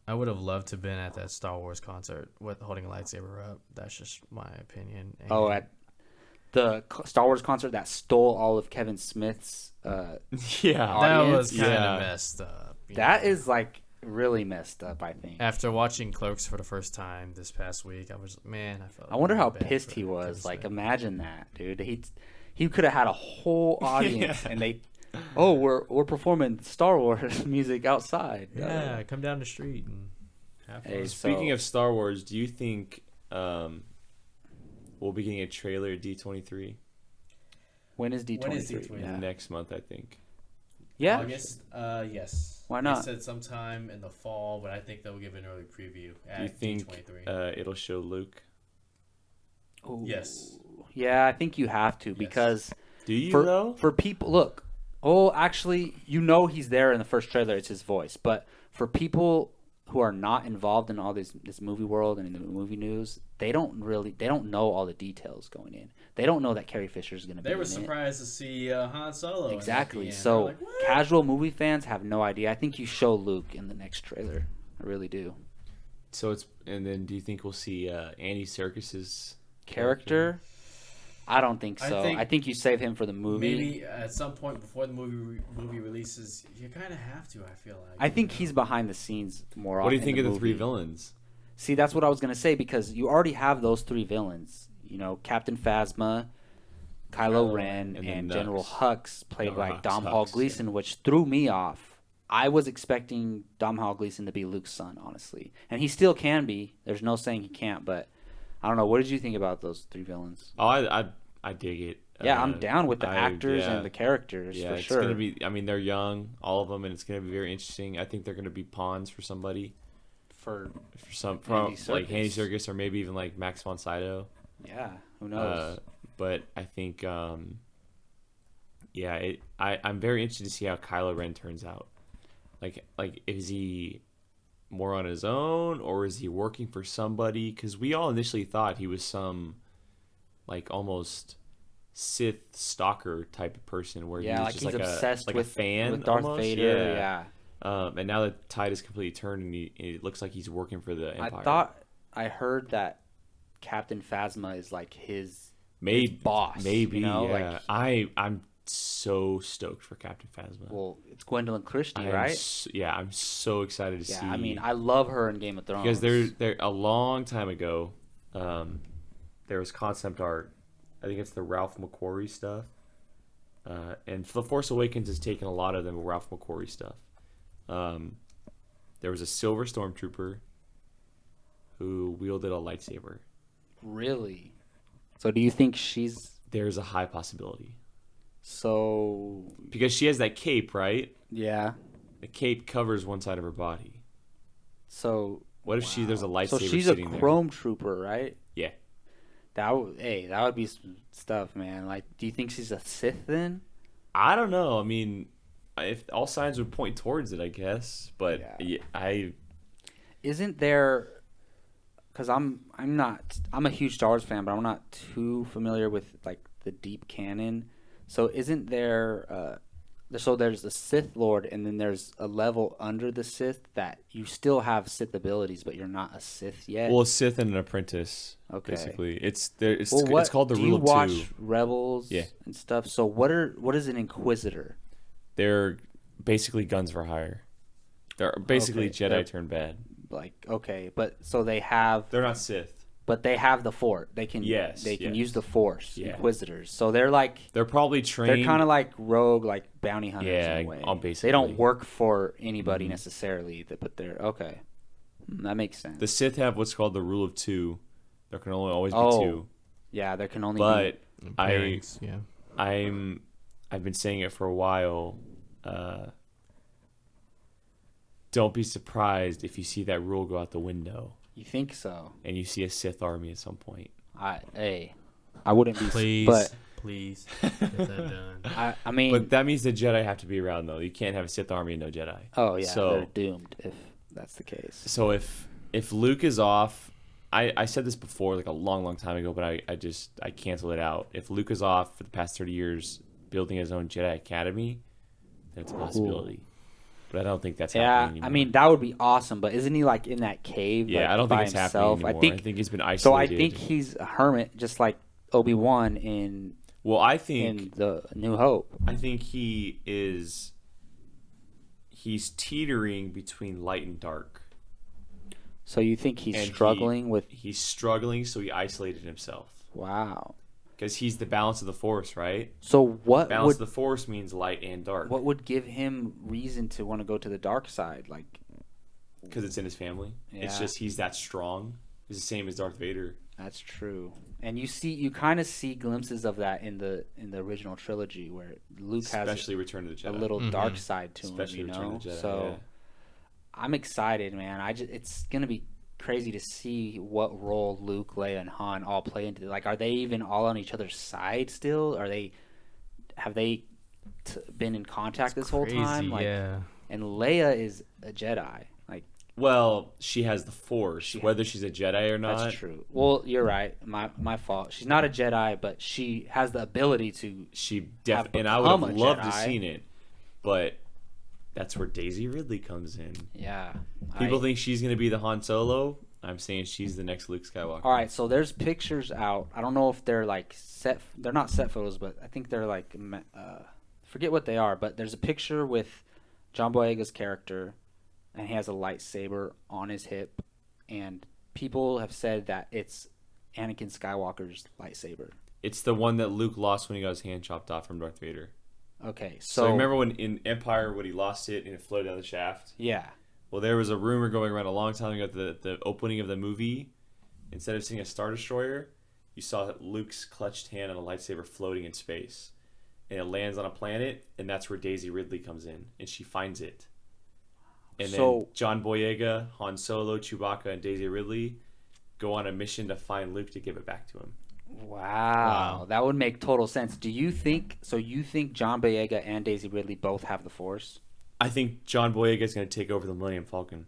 I would have loved to have been at that Star Wars concert with holding a lightsaber up. That's just my opinion. And at the Star Wars concert that stole all of Kevin Smith's Yeah. that audience? was kind of Yeah. messed up. That is like really messed up, I think. After watching Clerks for the first time this past week, I was I felt. I wonder how really bad pissed for he Kevin was. Like, Smith. imagine that, dude. He could have had a whole audience, Yeah. and we're performing Star Wars music outside. Yeah, come down the street and have fun. Hey, Speaking So- of Star Wars, do you think we'll be getting a trailer at D23 When is D23? When is D23? Yeah. next month? I think. Yeah. August, yes. Why not? They said sometime in the fall, but I think they'll give an early preview at Do you think D23. it'll show Luke? Ooh. Yes. Yeah, I think you have to Yes. because Do you for though? for people, look. Oh, actually, he's there in the first trailer. It's his voice, but for people who are not involved in all this movie world and in the movie news, they don't know all the details going in. They don't know that Carrie Fisher is going to be They were in it. surprised to see Han Solo. Exactly. At the end. So They were like, "What?" casual movie fans have no idea. I think you show Luke in the next trailer. I really do. So and then do you think we'll see Andy Serkis's Character? I don't think I so. think I think you save him for the movie. Maybe at some point before the movie releases, you kind of have to. I feel like. I think he's behind the scenes more. What do you in think of the three movie. villains? See, that's what I was gonna say because you already have those three villains. You know, Captain Phasma, Kylo Ren, and and then General Hux. Hux, played General by Hux, Dom Hux, Hall yeah. Gleason, which threw me off. I was expecting Dom Hall Gleason to be Luke's son, honestly, and he still can be. There's no saying he can't, but I don't know. What did you think about those three villains? Oh, I dig it. Yeah, I'm down with the actors yeah. and the characters Yeah, for it's sure. gonna be. I mean, they're young, all of them, and it's gonna be very interesting. I think they're gonna be pawns for somebody, for from Andy like Andy Serkis. Serkis or maybe even like Max von Sydow. yeah, who knows? But I think, I'm very interested to see how Kylo Ren turns out. Like, is he more on his own or is he working for somebody? Because we all initially thought he was some, like, almost Sith stalker type of person where he Yeah, was like just he's like obsessed a with fan with Darth almost. Vader. Yeah. And now the tide is completely turned, and it looks like he's working for the Empire. I heard that Captain Phasma is like his maybe boss. maybe, you know? yeah. Like, I'm so stoked for Captain Phasma. well, it's Gwendolyn Christie, I'm right? I'm so excited to Yeah, see. I mean, I love her in Game of Thrones. because there a long time ago, there was concept art. I think it's the Ralph McQuarrie stuff, and The Force Awakens has taken a lot of the Ralph McQuarrie stuff. There was a silver stormtrooper who wielded a lightsaber. Really. So do you think she's There's a high possibility so? because she has that cape, right? Yeah. The cape covers one side of her body. So What if there's a lightsaber so she's a sitting there? Chrome Trooper, right? Yeah. That would be some stuff, man. Like, do you think she's a Sith then? I don't know. I mean, if all signs would point towards it, I guess. But Yeah. Isn't there? Because I'm a huge Star Wars fan, but I'm not too familiar with like the deep canon. So isn't there? So there's the Sith Lord, and then there's a level under the Sith that you still have Sith abilities, but you're not a Sith yet. well, a Sith and an apprentice. Okay. Basically, it's there. It's Well, it's called the do rule you of watch two. Rebels Yeah. and stuff? So what is an Inquisitor? They're basically guns for hire. They're basically Okay, Jedi they're- turned bad. Like, okay, but so they have, They're not Sith. but they have the Force. They can Yes, they can yes. use the Force. Yeah. Inquisitors. So they're like They're probably trained. they're kind of like rogue, like bounty hunters Yeah, in a way. basically. They don't work for anybody Mhm. necessarily. But they're okay. That makes sense. The Sith have what's called the rule of two. There can only always be Oh, two. Yeah, there can only But Pairings, yeah. I've been saying it for a while. don't be surprised if you see that rule go out the window You think so? and you see a Sith army at some point. I wouldn't be. Please get that done. I mean, But that means the Jedi have to be around, though. You can't have a Sith army and no Jedi. oh yeah, So- they're doomed if that's the case. So if Luke is off, I said this before, like a long time ago, but I canceled it out. If Luke is off for the past 30 years building his own Jedi Academy, then it's a possibility. But I don't think that's Yeah, happening anymore. I mean that would be awesome. But isn't he like in that cave? yeah, like, I don't by think it's himself? happening anymore. I think he's been isolated. So I think he's a hermit, just like Obi-Wan in Well, I think the New Hope. he's teetering between light and dark. So you think he's And struggling with? He's struggling, so he isolated himself. Wow. Because he's the balance of the Force, right? So what Balance would of the Force means light and dark. what would give him reason to want to go to the dark side? Like, Because it's in his family. It's Yeah. just he's that strong. He's the same as Darth Vader. that's true. And you kind of see glimpses of that in the original trilogy where Luke Especially Return of the has Jedi. a little dark side to Especially him, Return of the Jedi, So yeah. I'm excited, man. It's gonna be crazy to see what role Luke, Leia, and Han all play into. Like, are they even all on each other's side still? Have they been in contact this whole time? Like, yeah. and Leia is a Jedi. Like, Well, she has the Force. Whether she's a Jedi or not. that's true. Well, you're right. My fault. She's not a Jedi, but she has the ability to. She have definitely, and I would have become a loved to Jedi. seen it, but that's where Daisy Ridley comes in. Yeah. People think she's going to be the Han Solo. I'm saying she's the next Luke Skywalker. All right, so there's pictures out. I don't know if they're like set. They're not set photos, but I think they're like forget what they are. But there's a picture with John Boyega's character, and he has a lightsaber on his hip, and people have said that it's Anakin Skywalker's lightsaber. It's the one that Luke lost when he got his hand chopped off from Darth Vader. Okay, So remember when in Empire when he lost it and it floated down the shaft? yeah, Well, there was a rumor going around a long time ago that the opening of the movie, instead of seeing a Star Destroyer, you saw Luke's clutched hand on a lightsaber floating in space. And it lands on a planet, and that's where Daisy Ridley comes in, and she finds it. And then So- John Boyega, Han Solo, Chewbacca, and Daisy Ridley go on a mission to find Luke to give it back to him. wow, that would make total sense. Do you think so? You think John Boyega and Daisy Ridley both have the Force? I think John Boyega is going to take over the Millennium Falcon.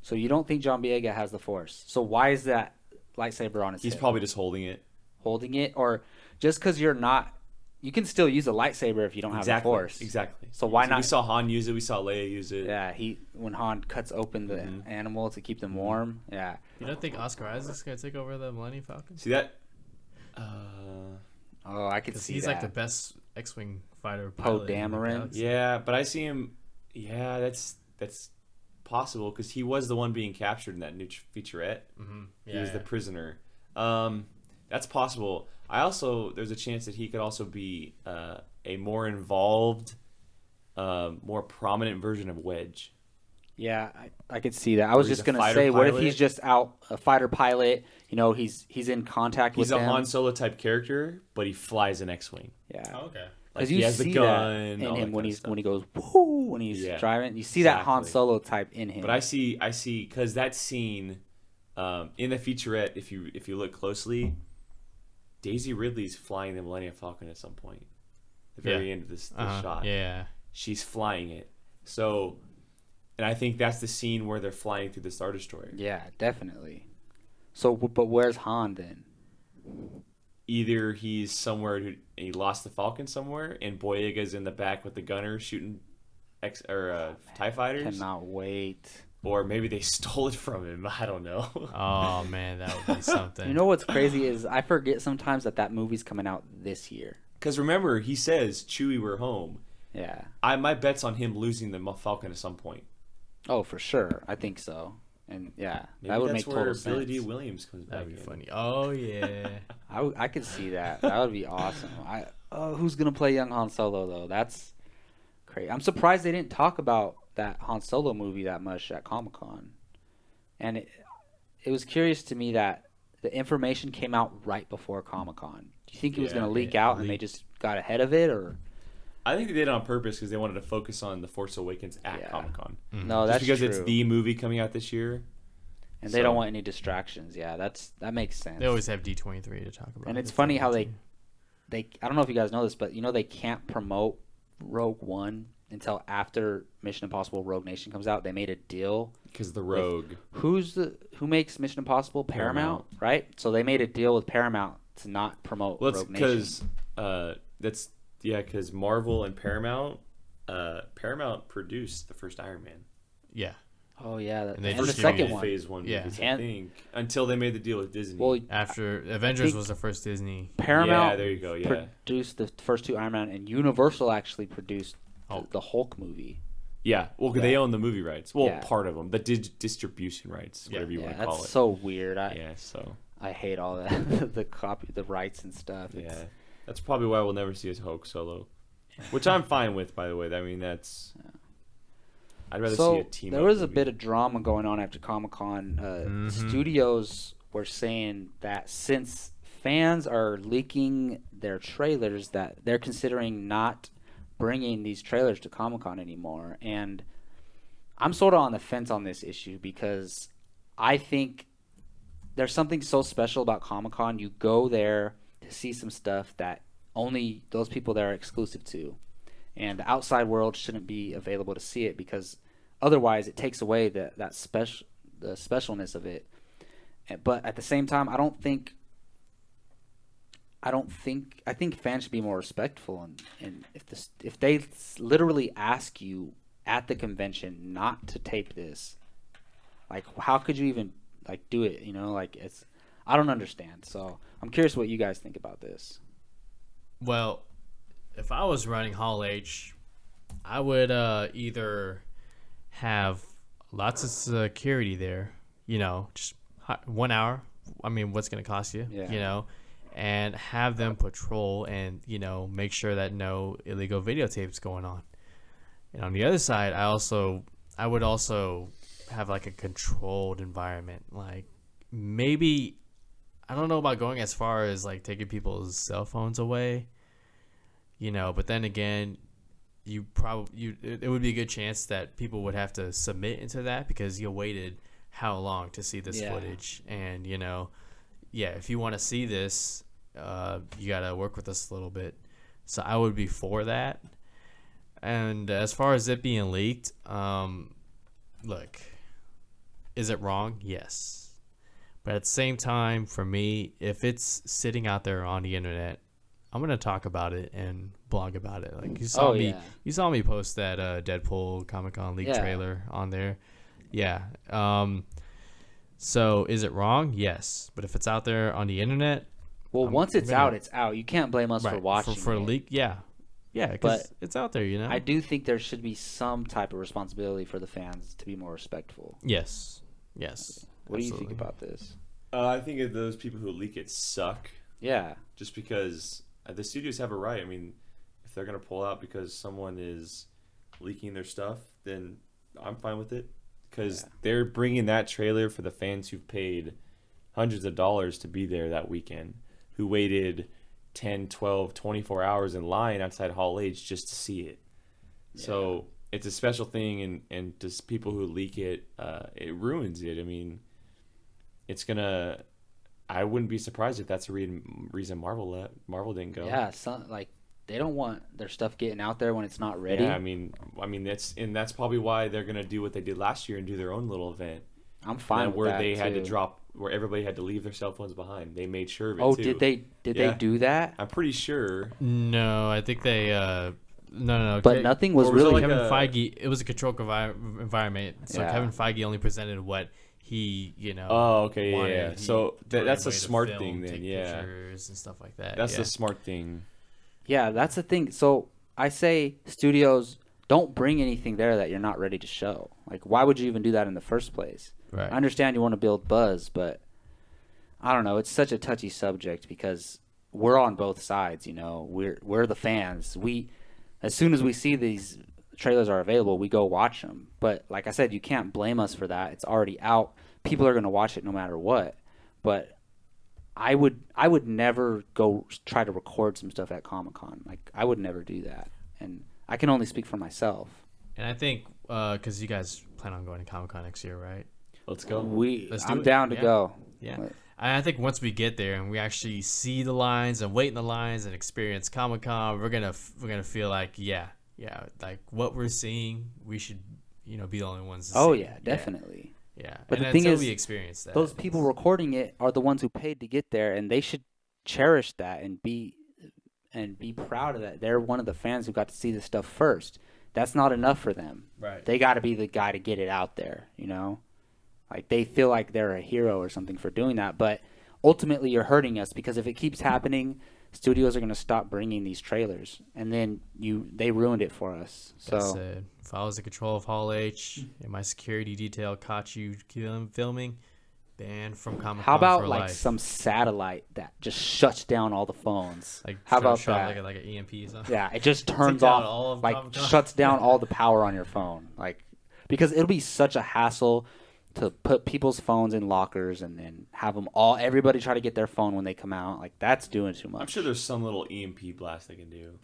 So you don't think John Boyega has the Force? So why is that lightsaber on his He's hip? probably just holding it. Holding it, or just because you're not, you can still use a lightsaber if you don't have the Force. Exactly. So why not? We saw Han use it. We saw Leia use it. Yeah, when Han cuts open the animal to keep them warm. Yeah. You don't think Oscar Isaac's gonna take over the Millennium Falcon? See that? Oh, I could Because see he's that. like the best X-wing fighter Poe pilot. in the Dameron? galaxy. Yeah, but I see him. Yeah, that's possible because he was the one being captured in that new featurette. He was the prisoner. That's possible. There's a chance that he could also be a more involved, more prominent version of Wedge. Yeah, I could see that. I was Or he's just a gonna fighter say, what if pilot? he's just out a fighter pilot? You know, he's in contact He's with a them. Han Solo type character, but he flies an X-wing. Yeah. Oh, okay. Like Because he you has the see gun. that and in all that him when kind of he stuff. goes whoo when he's Yeah, driving. You see that Han exactly. Solo type in him. But I see, because that scene in the featurette, if you look closely, Daisy Ridley's flying the Millennium Falcon at some point. The very end of this shot, Yeah. she's flying it. So, and I think that's the scene where they're flying through the Star Destroyer. Yeah, definitely. So, but where's Han then? Either he's somewhere he lost the Falcon somewhere, and Boyega's in the back with the gunner shooting TIE fighters, Cannot wait. or maybe they stole it from him. I don't know. Oh man, that would be something. You know what's crazy is I forget sometimes that movie's coming out this year. Because remember, he says, "Chewie, we're home." Yeah. My bet's on him losing the Falcon at some point. Oh, for sure. I think so. And yeah, Maybe that would that's make where total Billy sense. D. Williams comes back That'd be in. funny. Oh yeah. I could see that. That would be awesome. Who's gonna play young Han Solo though? That's crazy. I'm surprised they didn't talk about that Han Solo movie that much at Comic-Con. And it was curious to me that the information came out right before Comic-Con. Do you think it was Yeah, gonna leak out and they just got ahead of it, or? I think they did it on purpose because they wanted to focus on The Force Awakens at Yeah. Comic-Con. No, Just that's because true. it's the movie coming out this year. And they don't want any distractions. Yeah, that makes sense. They always have D23 to talk about. And it's funny how they I don't know if you guys know this, but they can't promote Rogue One until after Mission Impossible Rogue Nation comes out. They made a deal because the Rogue. Who makes Mission Impossible? Paramount, right? So they made a deal with Paramount to not promote Rogue Nation. Because Marvel and Paramount produced the first Iron Man. Yeah. Oh yeah, and the second one, Phase 1 movies, I think, until they made the deal with Disney. Well, after Avengers was the first Disney. Paramount, yeah, there you go. Yeah, produced the first 2 Iron Man, and Universal actually produced the Hulk movie. Yeah, well, because they own the movie rights. Well, Yeah. part of them, the distribution rights, whatever you want to call it. That's so weird. I hate all that the rights and stuff. That's probably why we'll never see a Hulk solo, which I'm fine with, by the way. I mean, that's. I'd rather see a team. There was a bit of drama going on after Comic-Con. Studios were saying that since fans are leaking their trailers, that they're considering not bringing these trailers to Comic-Con anymore. And I'm sort of on the fence on this issue because I think there's something so special about Comic-Con. You go there to see some stuff that only those people there are exclusive to. And the outside world shouldn't be available to see it because otherwise it takes away the specialness of it. But at the same time, I think fans should be more respectful, and if they literally ask you at the convention not to tape this, like how could you even do it? I don't understand. So I'm curious what you guys think about this. Well, if I was running Hall H, I would either have lots of security there, just 1 hour. I mean, what's going to cost you, and have them patrol and, make sure that no illegal videotapes going on. And on the other side, I would also have a controlled environment. Maybe, I don't know about going as far as taking people's cell phones away, but then again, it would be a good chance that people would have to submit into that because you waited how long to see this footage, and if you want to see this, you got to work with us a little bit. So I would be for that. And as far as it being leaked, look, is it wrong? Yes. But at the same time, for me, if it's sitting out there on the internet, I'm gonna talk about it and blog about it. You saw me post that Deadpool Comic-Con leak trailer on there. Yeah. So is it wrong? Yes. But if it's out there on the internet, once it's out, it's out. You can't blame us for watching for a leak. Yeah, because it's out there. I do think there should be some type of responsibility for the fans to be more respectful. Yes. What do you think about this? I think that those people who leak it suck. Yeah. Just because the studios have a right. I mean, if they're going to pull out because someone is leaking their stuff, then I'm fine with it. Because they're bringing that trailer for the fans who've paid hundreds of dollars to be there that weekend, who waited 10, 12, 24 hours in line outside Hall H just to see it. Yeah. So it's a special thing, and just people who leak it, it ruins it. I mean, it's going to... I wouldn't be surprised if that's the reason Marvel didn't go. Yeah, they don't want their stuff getting out there when it's not ready. Yeah, I mean that's probably why they're gonna do what they did last year and do their own little event. I'm fine with where that they too. had to drop, where everybody had to leave their cell phones behind. They made sure of it. Oh, too. did they do that? I'm pretty sure. No, I think they. No. But nothing was really. Kevin Feige. It was a controlled environment, so Kevin Feige only presented what he, Oh, okay, yeah. So that's a smart film, thing then, take pictures and stuff like that. That's a smart thing. Yeah, that's the thing. So I say studios, don't bring anything there that you're not ready to show. Why would you even do that in the first place? Right. I understand you want to build buzz, but I don't know. It's such a touchy subject because we're on both sides. We're the fans. As soon as we see these trailers are available, we go watch them. But like I said, you can't blame us for that. It's already out. People are going to watch it no matter what. But I would never go try to record some stuff at Comic-Con. I would never do that. And I can only speak for myself. And I think because you guys plan on going to Comic-Con next year, right? Let's go. I'm down to go. Yeah. I think once we get there and we actually see the lines and wait in the lines and experience Comic-Con, we're gonna feel like like what we're seeing, we should be the only ones to see. Yeah, definitely. Yeah. But and the thing is, we experience that, those people recording it are the ones who paid to get there, and they should cherish that and be proud of that. They're one of the fans who got to see this stuff first. That's not enough for them. Right. They got to be the guy to get it out there, Like, they feel like they're a hero or something for doing that. But ultimately, you're hurting us, because if it keeps happening, studios are going to stop bringing these trailers. And then they ruined it for us. So if I was in control of Hall H and my security detail caught you filming, banned from Comic-Con how about for like life. some satellite that just shuts down all the phones? Like, how about that? Like an EMP or something? Yeah, it just turns down off, all of like Comic-Con. shuts down all the power on your phone. Like, because it'll be such a hassle to put people's phones in lockers and then have everybody try to get their phone when they come out. Like, that's doing too much. I'm sure there's some little EMP blast they can do.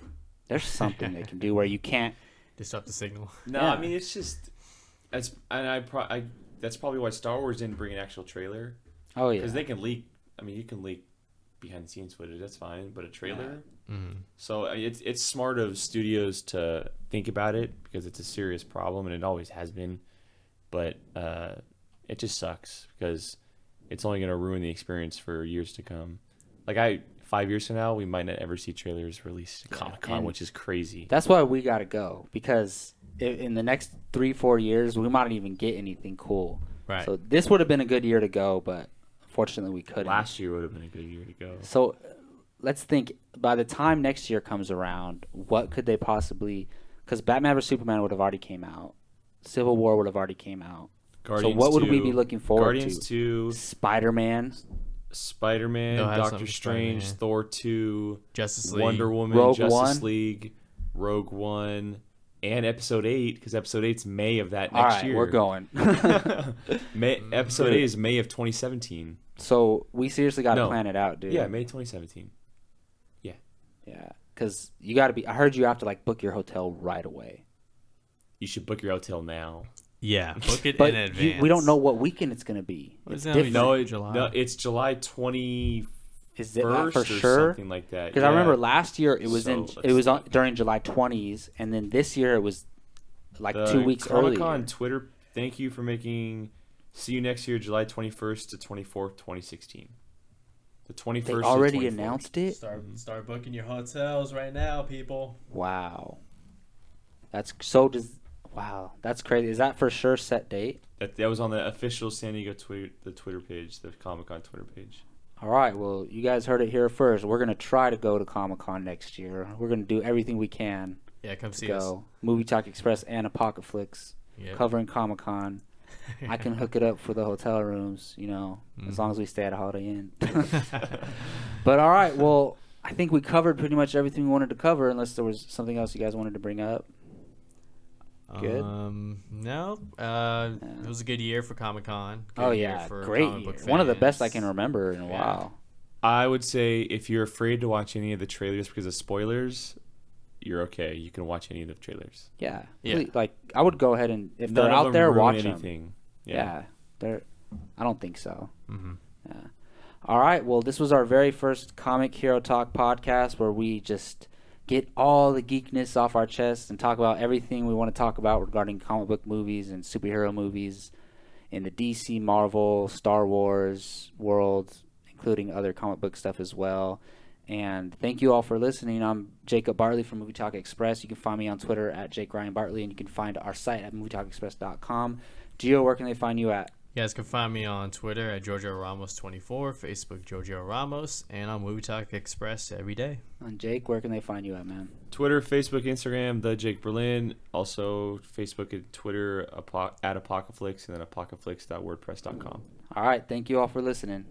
There's something they can do where you can't disrupt the signal. No, Yeah. I mean, it's just that's probably why Star Wars didn't bring an actual trailer. Oh yeah, Because they can leak. I mean, you can leak behind the scenes footage. That's fine, but a trailer. Yeah. Mm-hmm. So it's smart of studios to think about it, because it's a serious problem and it always has been. But it just sucks because it's only going to ruin the experience for years to come. Like 5 years from now, we might not ever see trailers released at Comic-Con, which is crazy. That's why we got to go, because in the next 3-4 years, we might not even get anything cool. Right. So this would have been a good year to go, but unfortunately we couldn't. Last year would have been a good year to go. So let's think, by the time next year comes around, what could they possibly... Because Batman vs. Superman would have already came out. Civil War would have already came out. Guardians so what would 2, we be looking forward Guardians to? 2, Spider-Man, Spider-Man, have Doctor something for Strange, Spider-Man. Thor 2, Justice League. Wonder Woman, Rogue Justice One. League, Rogue One, and Episode 8, because Episode 8's May of that all next right, year. we're going. Episode 8 is May of 2017. So we seriously got to No. plan it out, dude. Yeah, May 2017. Yeah, because you got to be... I heard you have to like book your hotel right away. You should book your hotel now. Yeah, book it But in advance. we don't know what weekend it's going to be. It's gonna be different. July. It's July 21st Is it or for sure? something like that. Because I remember last year it was So, during July 20s, and then this year it was like The 2 weeks Comic-Con earlier. Twitter, thank you for making... See you next year, July 21st to 24th, 2016. The 21st They to already 24th. announced it? Start booking your hotels right now, people. Wow. Wow, that's crazy. Is that for sure set date? That was on the official San Diego Twitter page, the Comic-Con Twitter page. All right, well, you guys heard it here first. We're going to try to go to Comic-Con next year. We're going to do everything we can Yeah, come to see us. go. Movie Talk Express and Apocalypse Yep. covering Comic-Con. I can hook it up for the hotel rooms, as long as we stay at a Holiday Inn. But all right, well, I think we covered pretty much everything we wanted to cover, unless there was something else you guys wanted to bring up. Good? No. It was a good year for Comic-Con. Oh, yeah, great year. One of the best I can remember in a while. I would say if you're afraid to watch any of the trailers because of spoilers, you're okay. You can watch any of the trailers. Yeah. Yeah. Please, like, I would go ahead and, if None they're of out them there, ruin watch them. anything. Yeah. I don't think so. Mm-hmm. Yeah. All right. Well, this was our very first Comic Hero Talk podcast, where we just get all the geekness off our chests and talk about everything we want to talk about regarding comic book movies and superhero movies in the DC, Marvel, Star Wars world, including other comic book stuff as well. And thank you all for listening. I'm Jacob Bartley from Movie Talk Express. You can find me on Twitter at Jake Ryan Bartley, and you can find our site at movietalkexpress.com. Gio, where can they find you at? You guys can find me on Twitter at Giorgio Ramos24, Facebook Giorgio Ramos, and on Movie Talk Express every day. And Jake, where can they find you at, man? Twitter, Facebook, Instagram, The Jake Berlin. Also, Facebook and Twitter at Apocalypse, and then apocalypse.wordpress.com. All right. Thank you all for listening.